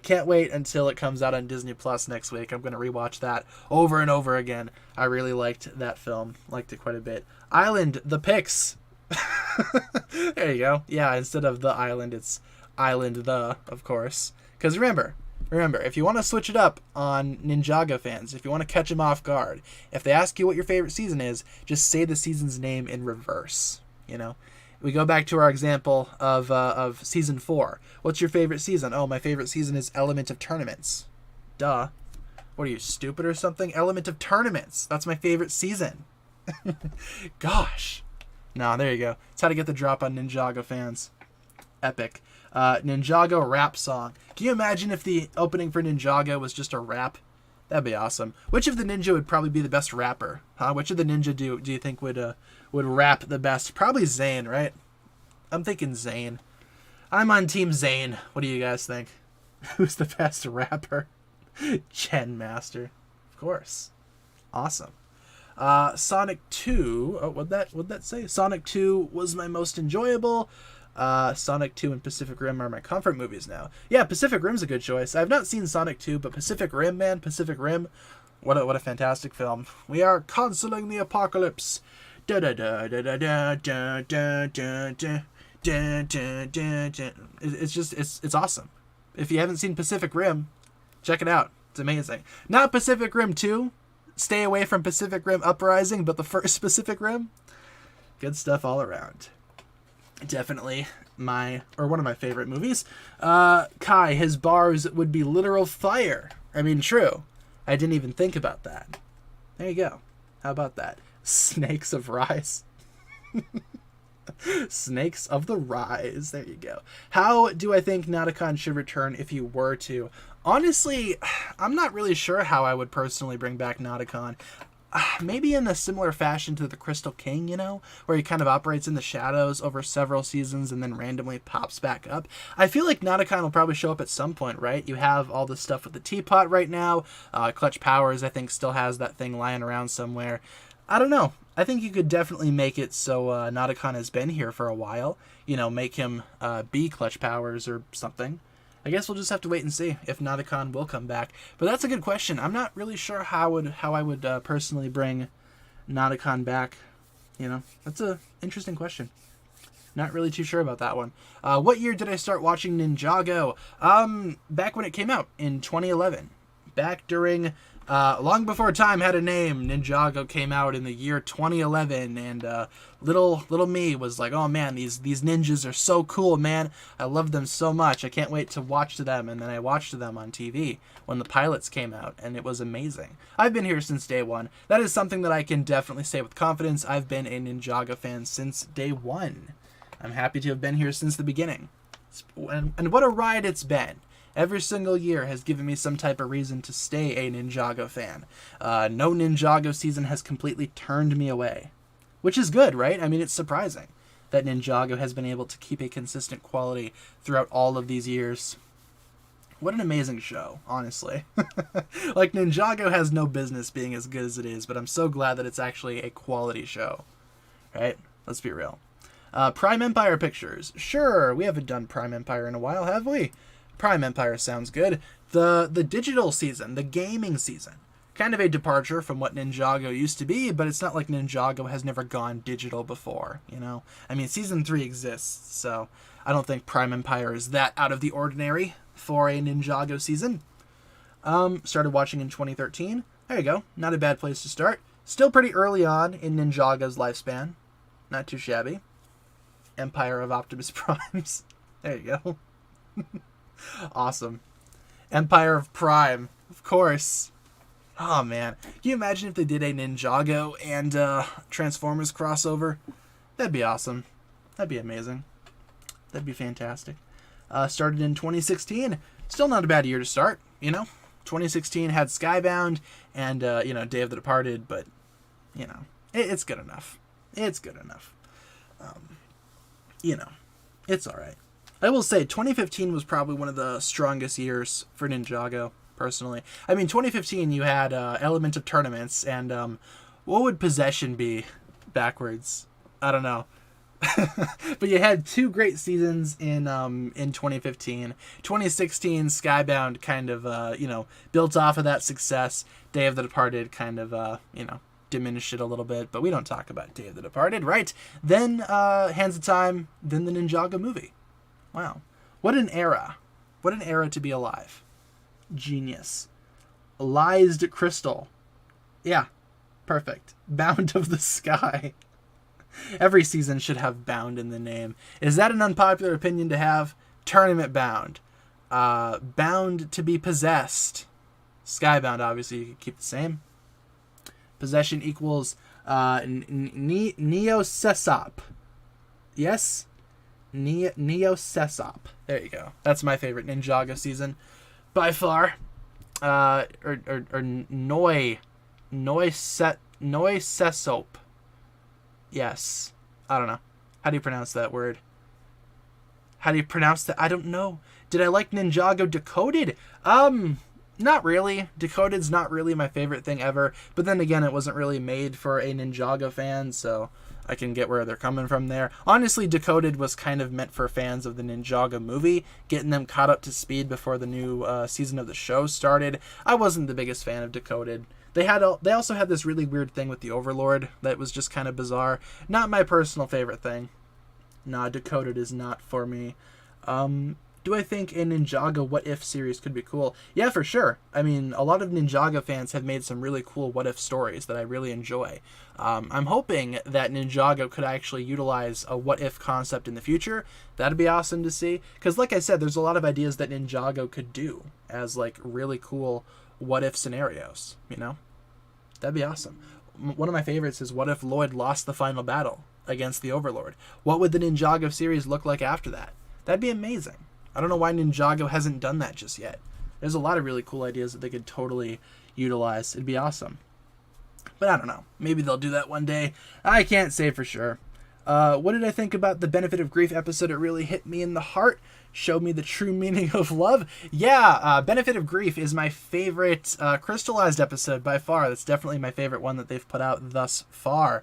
Can't wait until it comes out on Disney Plus next week. I'm going to rewatch that over and over again. I really liked that film. Liked it quite a bit. Island, the Pix. There you go. Yeah, instead of the island, it's Island the, of course. Because remember, if you want to switch it up on Ninjago fans, if you want to catch them off guard, if they ask you what your favorite season is, just say the season's name in reverse. You know, we go back to our example of season 4. What's your favorite season? Oh, my favorite season is Element of Tournaments. Duh. What are you, stupid or something? Element of Tournaments. That's my favorite season. Gosh. No, there you go. It's how to get the drop on Ninjago fans. Epic. Ninjago rap song. Can you imagine if the opening for Ninjago was just a rap? That'd be awesome. Which of the ninja would probably be the best rapper? Huh? Which of the ninja do you think would rap the best? Probably Zayn, right? I'm thinking Zayn. I'm on Team Zayn. What do you guys think? Who's the best rapper? Chen Master. Of course. Awesome. Sonic 2. Oh, what'd that say? Sonic 2 was my most enjoyable. Sonic 2 and Pacific Rim are my comfort movies now. Yeah, Pacific Rim's a good choice. I've not seen Sonic 2, but Pacific Rim, man, Pacific Rim, what a fantastic film. We are canceling the apocalypse. Da da da da da da da da da da da da. It's awesome. If you haven't seen Pacific Rim, check it out. It's amazing. Not Pacific Rim 2. Stay away from Pacific Rim Uprising, but the first Pacific Rim, good stuff all around. Definitely one of my favorite movies. Kai, his bars would be literal fire. I mean, true. I didn't even think about that. There you go. How about that? Snakes of Rise. Snakes of the Rise. There you go. How do I think Nauticon should return if you were to? Honestly, I'm not really sure how I would personally bring back Nauticon. Maybe in a similar fashion to the Crystal King, you know, where he kind of operates in the shadows over several seasons and then randomly pops back up. I feel like Nauticon will probably show up at some point, right? You have all this stuff with the teapot right now. Clutch Powers, I think, still has that thing lying around somewhere. I don't know. I think you could definitely make it so Nauticon has been here for a while. You know, make him be Clutch Powers or something. I guess we'll just have to wait and see if Nauticon will come back. But that's a good question. I'm not really sure how I would personally bring Nauticon back. You know, that's a interesting question. Not really too sure about that one. What year did I start watching Ninjago? Back when it came out in 2011. Back during long before time had a name, Ninjago came out in the year 2011, and little me was like, oh man, these ninjas are so cool, man. I love them so much. I can't wait to watch them. And then I watched them on TV when the pilots came out, and it was amazing. I've been here since day one. That is something that I can definitely say with confidence. I've been a Ninjago fan since day one. I'm happy to have been here since the beginning. And what a ride it's been. Every single year has given me some type of reason to stay a Ninjago fan. No Ninjago season has completely turned me away. Which is good, right? I mean, it's surprising that Ninjago has been able to keep a consistent quality throughout all of these years. What an amazing show, honestly. Like, Ninjago has no business being as good as it is, but I'm so glad that it's actually a quality show. Right? Let's be real. Prime Empire Pictures. Sure, we haven't done Prime Empire in a while, have we? Prime Empire sounds good. The digital season, the gaming season. Kind of a departure from what Ninjago used to be, but it's not like Ninjago has never gone digital before, you know? I mean, Season 3 exists, so I don't think Prime Empire is that out of the ordinary for a Ninjago season. Started watching in 2013. There you go. Not a bad place to start. Still pretty early on in Ninjago's lifespan. Not too shabby. Empire of Optimus Primes. There you go. Awesome. Empire of Prime. Of course. Oh, man. Can you imagine if they did a Ninjago and Transformers crossover? That'd be awesome. That'd be amazing. That'd be fantastic. Started in 2016. Still not a bad year to start, you know? 2016 had Skybound and, Day of the Departed, but, you know, it's good enough. It's good enough. You know, it's all right. I will say 2015 was probably one of the strongest years for Ninjago, personally. I mean, 2015 you had Element of Tournaments, and what would Possession be backwards? I don't know. But you had two great seasons in 2015. 2016, Skybound kind of, built off of that success. Day of the Departed kind of, diminished it a little bit, but we don't talk about Day of the Departed, right? Then Hands of Time, then the Ninjago movie. Wow. What an era. What an era to be alive. Genius. Lysed Crystal. Yeah, perfect. Bound of the Sky. Every season should have Bound in the name. Is that an unpopular opinion to have? Tournament Bound. Bound to be Possessed. Skybound, obviously, you could keep the same. Possession equals Neosesop. Yes? Neosesop. There you go. That's my favorite Ninjago season. By far. Noisesop. Yes. I don't know. How do you pronounce that word? How do you pronounce that? I don't know. Did I like Ninjago Decoded? Not really. Decoded's not really my favorite thing ever. But then again, it wasn't really made for a Ninjago fan, so I can get where they're coming from there. Honestly, Decoded was kind of meant for fans of the Ninjago movie, getting them caught up to speed before the new season of the show started. I wasn't the biggest fan of Decoded. They also had this really weird thing with the Overlord that was just kind of bizarre. Not my personal favorite thing. Nah, Decoded is not for me. Do I think a Ninjago What If series could be cool? Yeah, for sure. I mean, a lot of Ninjago fans have made some really cool What If stories that I really enjoy. I'm hoping that Ninjago could actually utilize a What If concept in the future. That'd be awesome to see. Because like I said, there's a lot of ideas that Ninjago could do as like really cool What If scenarios, you know? That'd be awesome. One of my favorites is what if Lloyd lost the final battle against the Overlord? What would the Ninjago series look like after that? That'd be amazing. I don't know why Ninjago hasn't done that just yet. There's a lot of really cool ideas that they could totally utilize. It'd be awesome. But I don't know. Maybe they'll do that one day. I can't say for sure. What did I think about the Benefit of Grief episode? It really hit me in the heart. Showed me the true meaning of love. Yeah, Benefit of Grief is my favorite crystallized episode by far. That's definitely my favorite one that they've put out thus far.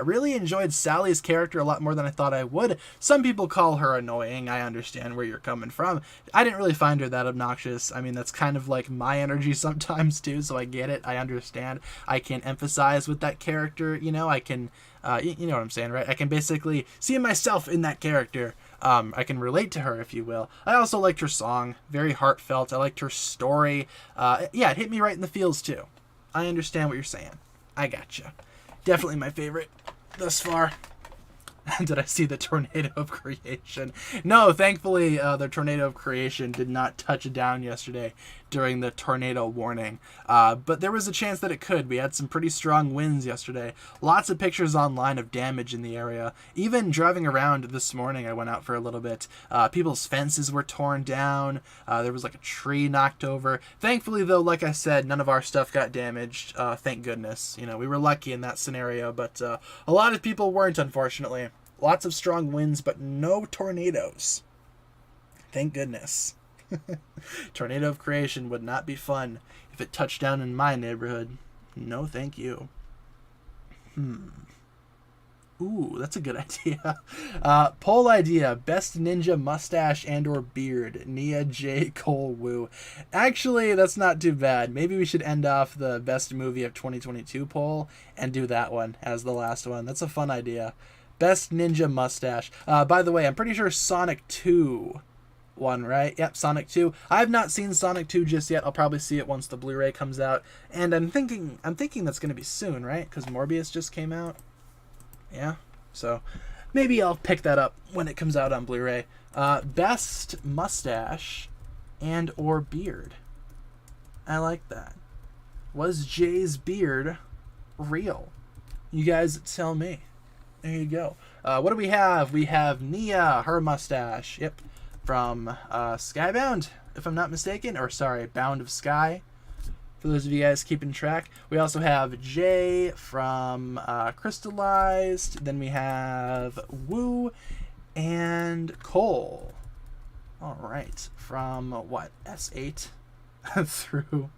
Really enjoyed Sally's character a lot more than I thought I would. Some people call her annoying. I understand where you're coming from. I didn't really find her that obnoxious. I mean, that's kind of like my energy sometimes too, so I get it. I understand. I can empathize with that character, you know. I can... you know what I'm saying, right? I can basically see myself in that character. I can relate to her, if you will. I also liked her song. Very heartfelt. I liked her story. Yeah, it hit me right in the feels, too. I understand what you're saying. I gotcha. Definitely my favorite thus far. Did I see the Tornado of Creation? No, thankfully, the Tornado of Creation did not touch down yesterday during the tornado warning. But there was a chance that it could. We had some pretty strong winds yesterday. Lots of pictures online of damage in the area. Even driving around this morning, I went out for a little bit. People's fences were torn down. There was like a tree knocked over. Thankfully, though, like I said, none of our stuff got damaged. Thank goodness. You know, we were lucky in that scenario, but a lot of people weren't, unfortunately. Lots of strong winds, but no tornadoes. Thank goodness. Tornado of Creation would not be fun if it touched down in my neighborhood. No, thank you. Ooh, that's a good idea. Poll idea: best ninja mustache and or beard. Nia J. Cole Woo. Actually, that's not too bad. Maybe we should end off the best movie of 2022 poll and do that one as the last one. That's a fun idea. Best ninja mustache. By the way, I'm pretty sure Sonic 2 won, right? Yep, Sonic 2. I have not seen Sonic 2 just yet. I'll probably see it once the Blu-ray comes out. And I'm thinking that's going to be soon, right? Because Morbius just came out. Yeah, so maybe I'll pick that up when it comes out on Blu-ray. Best mustache and or beard. I like that. Was Jay's beard real? You guys tell me. There you go. What do we have? We have Nia, her mustache. Yep. From Skybound, if I'm not mistaken. Or, sorry, Bound of Sky. For those of you guys keeping track, we also have Jay from Crystallized. Then we have Woo and Cole. All right, from what, S8 through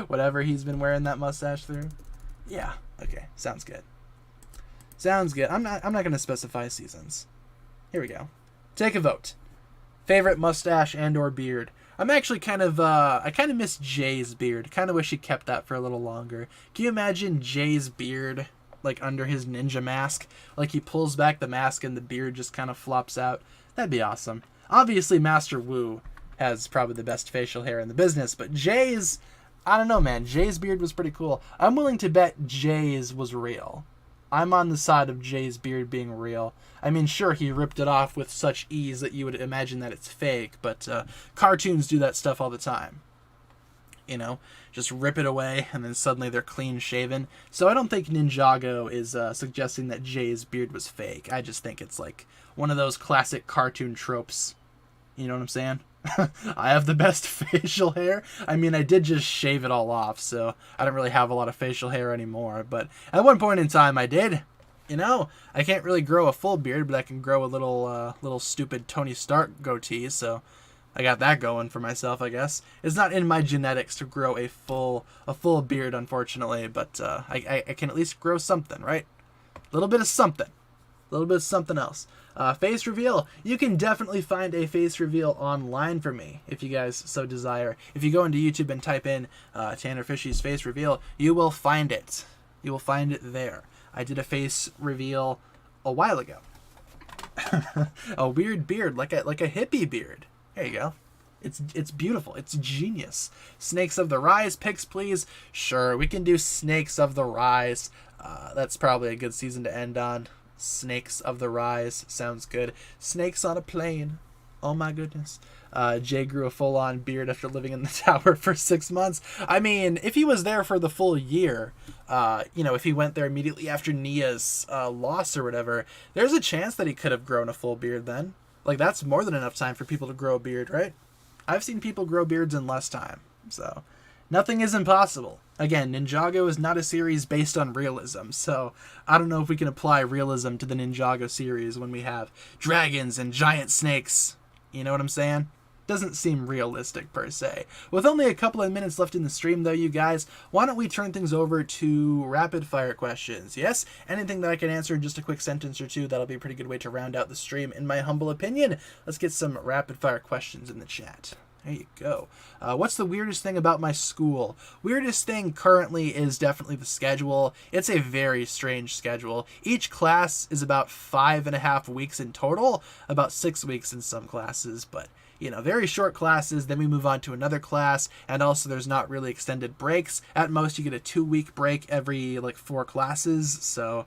whatever he's been wearing that mustache through. Yeah, okay, sounds good. Sounds good. I'm not going to specify seasons. Here we go. Take a vote. Favorite mustache and or beard. I'm actually I kind of miss Jay's beard. Kind of wish he kept that for a little longer. Can you imagine Jay's beard like under his ninja mask? Like he pulls back the mask and the beard just kind of flops out. That'd be awesome. Obviously Master Wu has probably the best facial hair in the business, but Jay's, I don't know, man. Jay's beard was pretty cool. I'm willing to bet Jay's was real. I'm on the side of Jay's beard being real. I mean, sure, he ripped it off with such ease that you would imagine that it's fake, but cartoons do that stuff all the time. You know, just rip it away and then suddenly they're clean shaven. So I don't think Ninjago is suggesting that Jay's beard was fake. I just think it's like one of those classic cartoon tropes. You know what I'm saying? I have the best facial hair. I mean, I did just shave it all off, so I don't really have a lot of facial hair anymore. But at one point in time, I did. You know, I can't really grow a full beard, but I can grow a little stupid Tony Stark goatee. So I got that going for myself, I guess. It's not in my genetics to grow a full beard, unfortunately, but I can at least grow something, right? A little bit of something. A little bit of something else. Face reveal. You can definitely find a face reveal online for me if you guys so desire. If you go into YouTube and type in TannerFishies face reveal, you will find it. You will find it there. I did a face reveal a while ago. A weird beard, like a hippie beard. There you go. It's beautiful. It's genius. Snakes of the Rise picks, please. Sure, we can do Snakes of the Rise. That's probably a good season to end on. Snakes of the Rise sounds good. Snakes on a plane. Oh my goodness. Jay grew a full-on beard after living in the tower for 6 months. I mean, if he was there for the full year, if he went there immediately after Nia's loss or whatever, there's a chance that he could have grown a full beard then. Like, that's more than enough time for people to grow a beard, right? I've seen people grow beards in less time, so nothing is impossible. Again, Ninjago is not a series based on realism, so I don't know if we can apply realism to the Ninjago series when we have dragons and giant snakes. You know what I'm saying? Doesn't seem realistic per se. With only a couple of minutes left in the stream though, you guys, why don't we turn things over to rapid fire questions? Yes, anything that I can answer in just a quick sentence or two, that'll be a pretty good way to round out the stream in my humble opinion. Let's get some rapid fire questions in the chat. There you go. What's the weirdest thing about my school? Weirdest thing currently is definitely the schedule. It's a very strange schedule. Each class is about 5.5 weeks in total, about 6 weeks in some classes, but very short classes. Then we move on to another class, and also there's not really extended breaks. At most, you get a 2-week break every 4 classes, so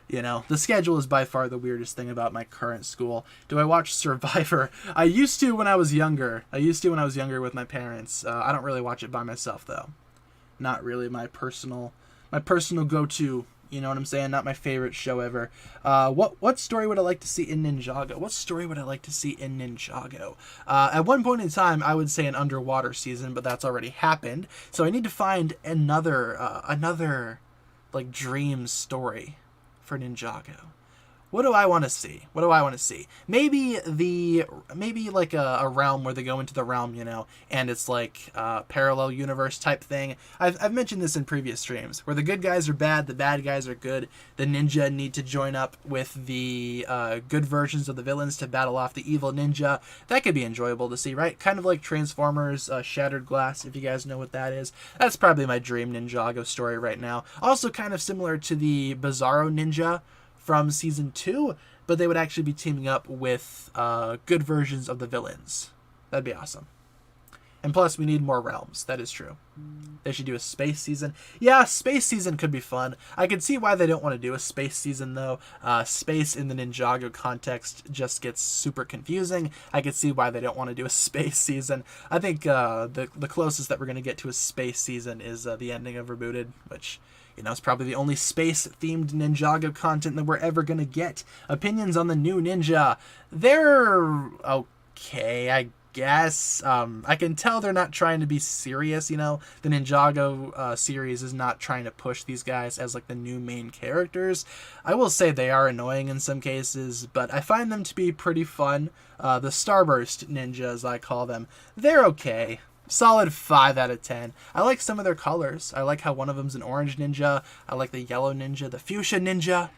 the schedule is by far the weirdest thing about my current school. Do I watch Survivor? I used to when I was younger. With my parents. I don't really watch it by myself, though. Not really my personal go-to. You know what I'm saying? Not my favorite show ever. What story would I like to see in Ninjago? At one point in time, I would say an underwater season, but that's already happened. So I need to find another dream story for Ninjago. What do I want to see? Maybe a realm where they go into the realm, and it's like a parallel universe type thing. I've mentioned this in previous streams, where the good guys are bad, the bad guys are good. The ninja need to join up with the good versions of the villains to battle off the evil ninja. That could be enjoyable to see, right? Kind of like Transformers Shattered Glass, if you guys know what that is. That's probably my dream Ninjago story right now. Also kind of similar to the Bizarro Ninja from season 2, but they would actually be teaming up with good versions of the villains. That'd be awesome. And plus, we need more realms. That is true. They should do a space season. Yeah, space season could be fun. I can see why they don't want to do a space season, though. Space in the Ninjago context just gets super confusing. I can see why they don't want to do a space season. I think the closest that we're going to get to a space season is the ending of Rebooted, which it's probably the only space-themed Ninjago content that we're ever going to get. Opinions on the new Ninja. They're okay, I guess. I can tell they're not trying to be serious, you know. The Ninjago series is not trying to push these guys as like the new main characters. I will say they are annoying in some cases, but I find them to be pretty fun. The Starburst ninjas, I call them, they're okay. Solid 5 out of 10. I like some of their colors. I like how one of them's an orange ninja. I like the yellow ninja, the fuchsia ninja.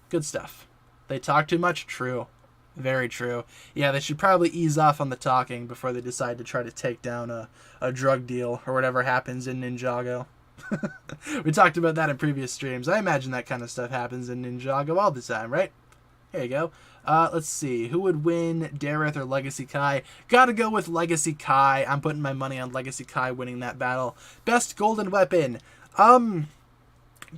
Good stuff. They talk too much? True. Very true. Yeah, they should probably ease off on the talking before they decide to try to take down a drug deal or whatever happens in Ninjago. We talked about that in previous streams. I imagine that kind of stuff happens in Ninjago all the time, right? Here you go. Let's see. Who would win, Dareth or Legacy Kai? Gotta go with Legacy Kai. I'm putting my money on Legacy Kai winning that battle. Best golden weapon.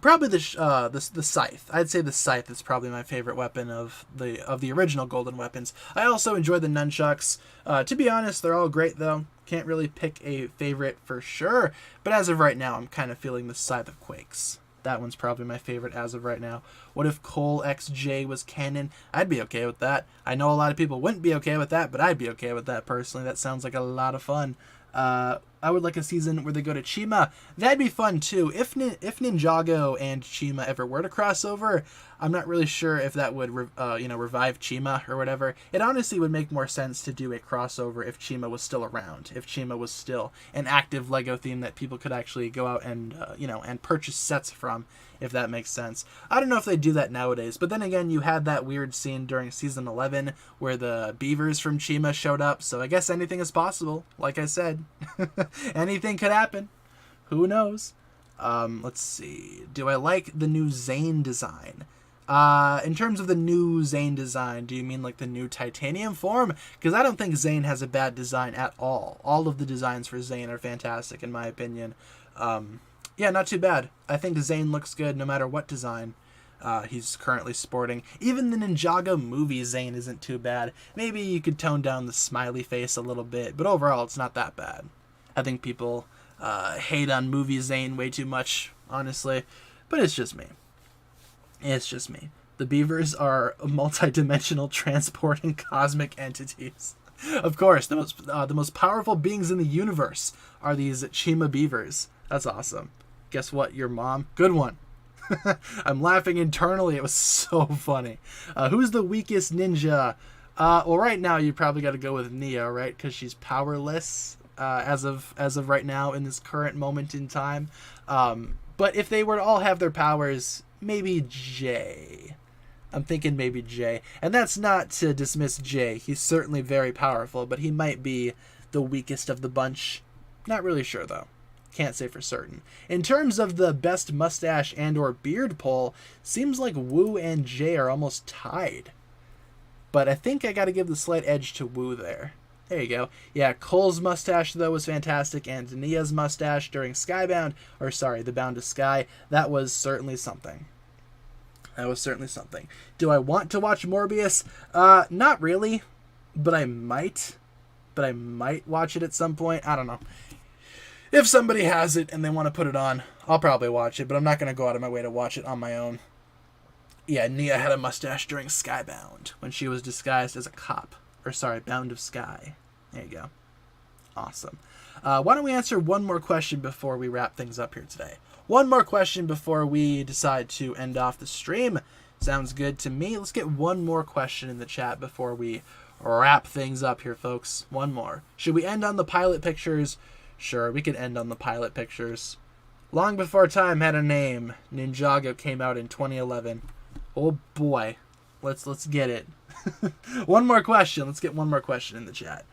Probably the scythe. I'd say the scythe is probably my favorite weapon of the original golden weapons. I also enjoy the nunchucks. To be honest, they're all great though. Can't really pick a favorite for sure. But as of right now, I'm kind of feeling the Scythe of Quakes. That one's probably my favorite as of right now. What if Cole XJ was canon? I'd be okay with that. I know a lot of people wouldn't be okay with that, but I'd be okay with that personally. That sounds like a lot of fun. I would like a season where they go to Chima. That'd be fun too. If Ninjago and Chima ever were to cross over, I'm not really sure if that would revive Chima or whatever. It honestly would make more sense to do a crossover if Chima was still around. If Chima was still an active Lego theme that people could actually go out and and purchase sets from, if that makes sense. I don't know if they do that nowadays, but then again, you had that weird scene during season 11 where the beavers from Chima showed up, so I guess anything is possible. Like I said, anything could happen. Who knows? Let's see. Do I like the new Zane design? In terms of the new Zane design, do you mean like the new titanium form? Because I don't think Zane has a bad design at all. All of the designs for Zane are fantastic in my opinion. Yeah, not too bad. I think Zane looks good no matter what design he's currently sporting. Even the Ninjago movie Zane isn't too bad. Maybe you could tone down the smiley face a little bit, but overall it's not that bad. I think people hate on movie Zane way too much, honestly, but it's just me. It's just me. The beavers are multi-dimensional transporting cosmic entities. Of course, the most powerful beings in the universe are these Chima beavers. That's awesome. Guess what? Your mom? Good one. I'm laughing internally. It was so funny. Who's the weakest ninja? Well, right now you probably got to go with Nia, right? Because she's powerless as of right now in this current moment in time. But if they were to all have their powers, maybe Jay. I'm thinking maybe Jay. And that's not to dismiss Jay. He's certainly very powerful, but he might be the weakest of the bunch. Not really sure, though. Can't say for certain. In terms of the best mustache and or beard poll, seems like Wu and Jay are almost tied. But I think I got to give the slight edge to Wu there. There you go. Yeah, Cole's mustache, though, was fantastic, and Nia's mustache during the Bound to Sky, that was certainly something. That was certainly something. Do I want to watch Morbius? Not really, but I might. But I might watch it at some point. I don't know. If somebody has it and they want to put it on, I'll probably watch it, but I'm not going to go out of my way to watch it on my own. Yeah, Nia had a mustache during Skybound when she was disguised as a cop. Bound of Sky. There you go. Awesome. Why don't we answer one more question before we wrap things up here today? One more question before we decide to end off the stream. Sounds good to me. Let's get one more question in the chat before we wrap things up here, folks. One more. Should we end on the pilot pictures? Sure, we could end on the pilot pictures. Long before time had a name, Ninjago came out in 2011. Oh boy. Let's get it. One more question. Let's get one more question in the chat.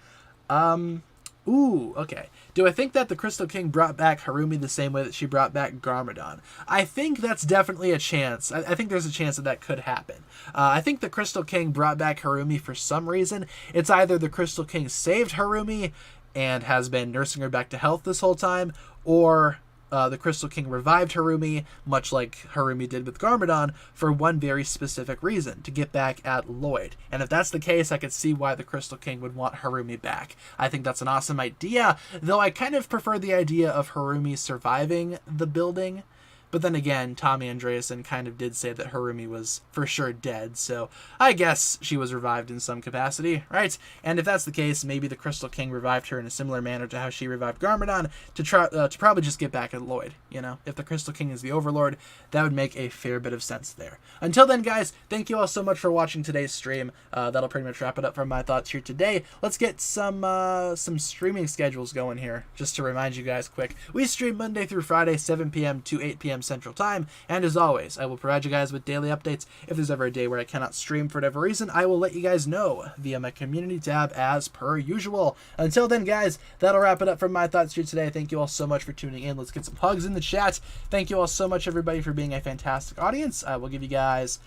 Ooh, okay. Do I think that the Crystal King brought back Harumi the same way that she brought back Garmadon? I think that's definitely a chance. I think there's a chance that could happen. I think the Crystal King brought back Harumi for some reason. It's either the Crystal King saved Harumi and has been nursing her back to health this whole time, or the Crystal King revived Harumi, much like Harumi did with Garmadon, for one very specific reason, to get back at Lloyd. And if that's the case, I could see why the Crystal King would want Harumi back. I think that's an awesome idea, though I kind of prefer the idea of Harumi surviving the building, But then again, Tommy Andreasen kind of did say that Harumi was for sure dead, so I guess she was revived in some capacity, right? And if that's the case, maybe the Crystal King revived her in a similar manner to how she revived Garmadon to probably just get back at Lloyd, you know? If the Crystal King is the Overlord, that would make a fair bit of sense there. Until then, guys, thank you all so much for watching today's stream. That'll pretty much wrap it up for my thoughts here today. Let's get some streaming schedules going here, just to remind you guys quick. We stream Monday through Friday, 7 p.m. to 8 p.m. Central Time, and as always, I will provide you guys with daily updates. If there's ever a day where I cannot stream for whatever reason, I will let you guys know via my community tab as per usual. Until then, guys, that'll wrap it up from my thoughts here today. Thank you all so much for tuning in. Let's get some hugs in the chat. Thank you all so much, everybody, for being a fantastic audience. I will give you guys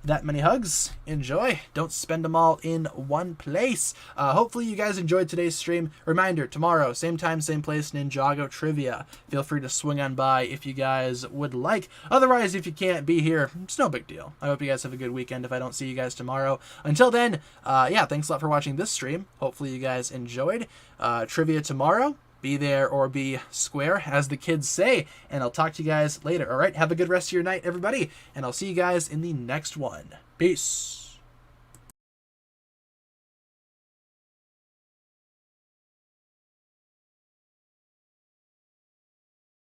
that many hugs. Enjoy. Don't spend them all in one place. Hopefully you guys enjoyed today's stream. Reminder, tomorrow, same time, same place, Ninjago Trivia. Feel free to swing on by if you guys would like. Otherwise, if you can't be here, it's no big deal. I hope you guys have a good weekend if I don't see you guys tomorrow. Until then, yeah, thanks a lot for watching this stream. Hopefully you guys enjoyed. Trivia tomorrow. Be there or be square, as the kids say. And I'll talk to you guys later, all right? Have a good rest of your night, everybody. And I'll see you guys in the next one. Peace.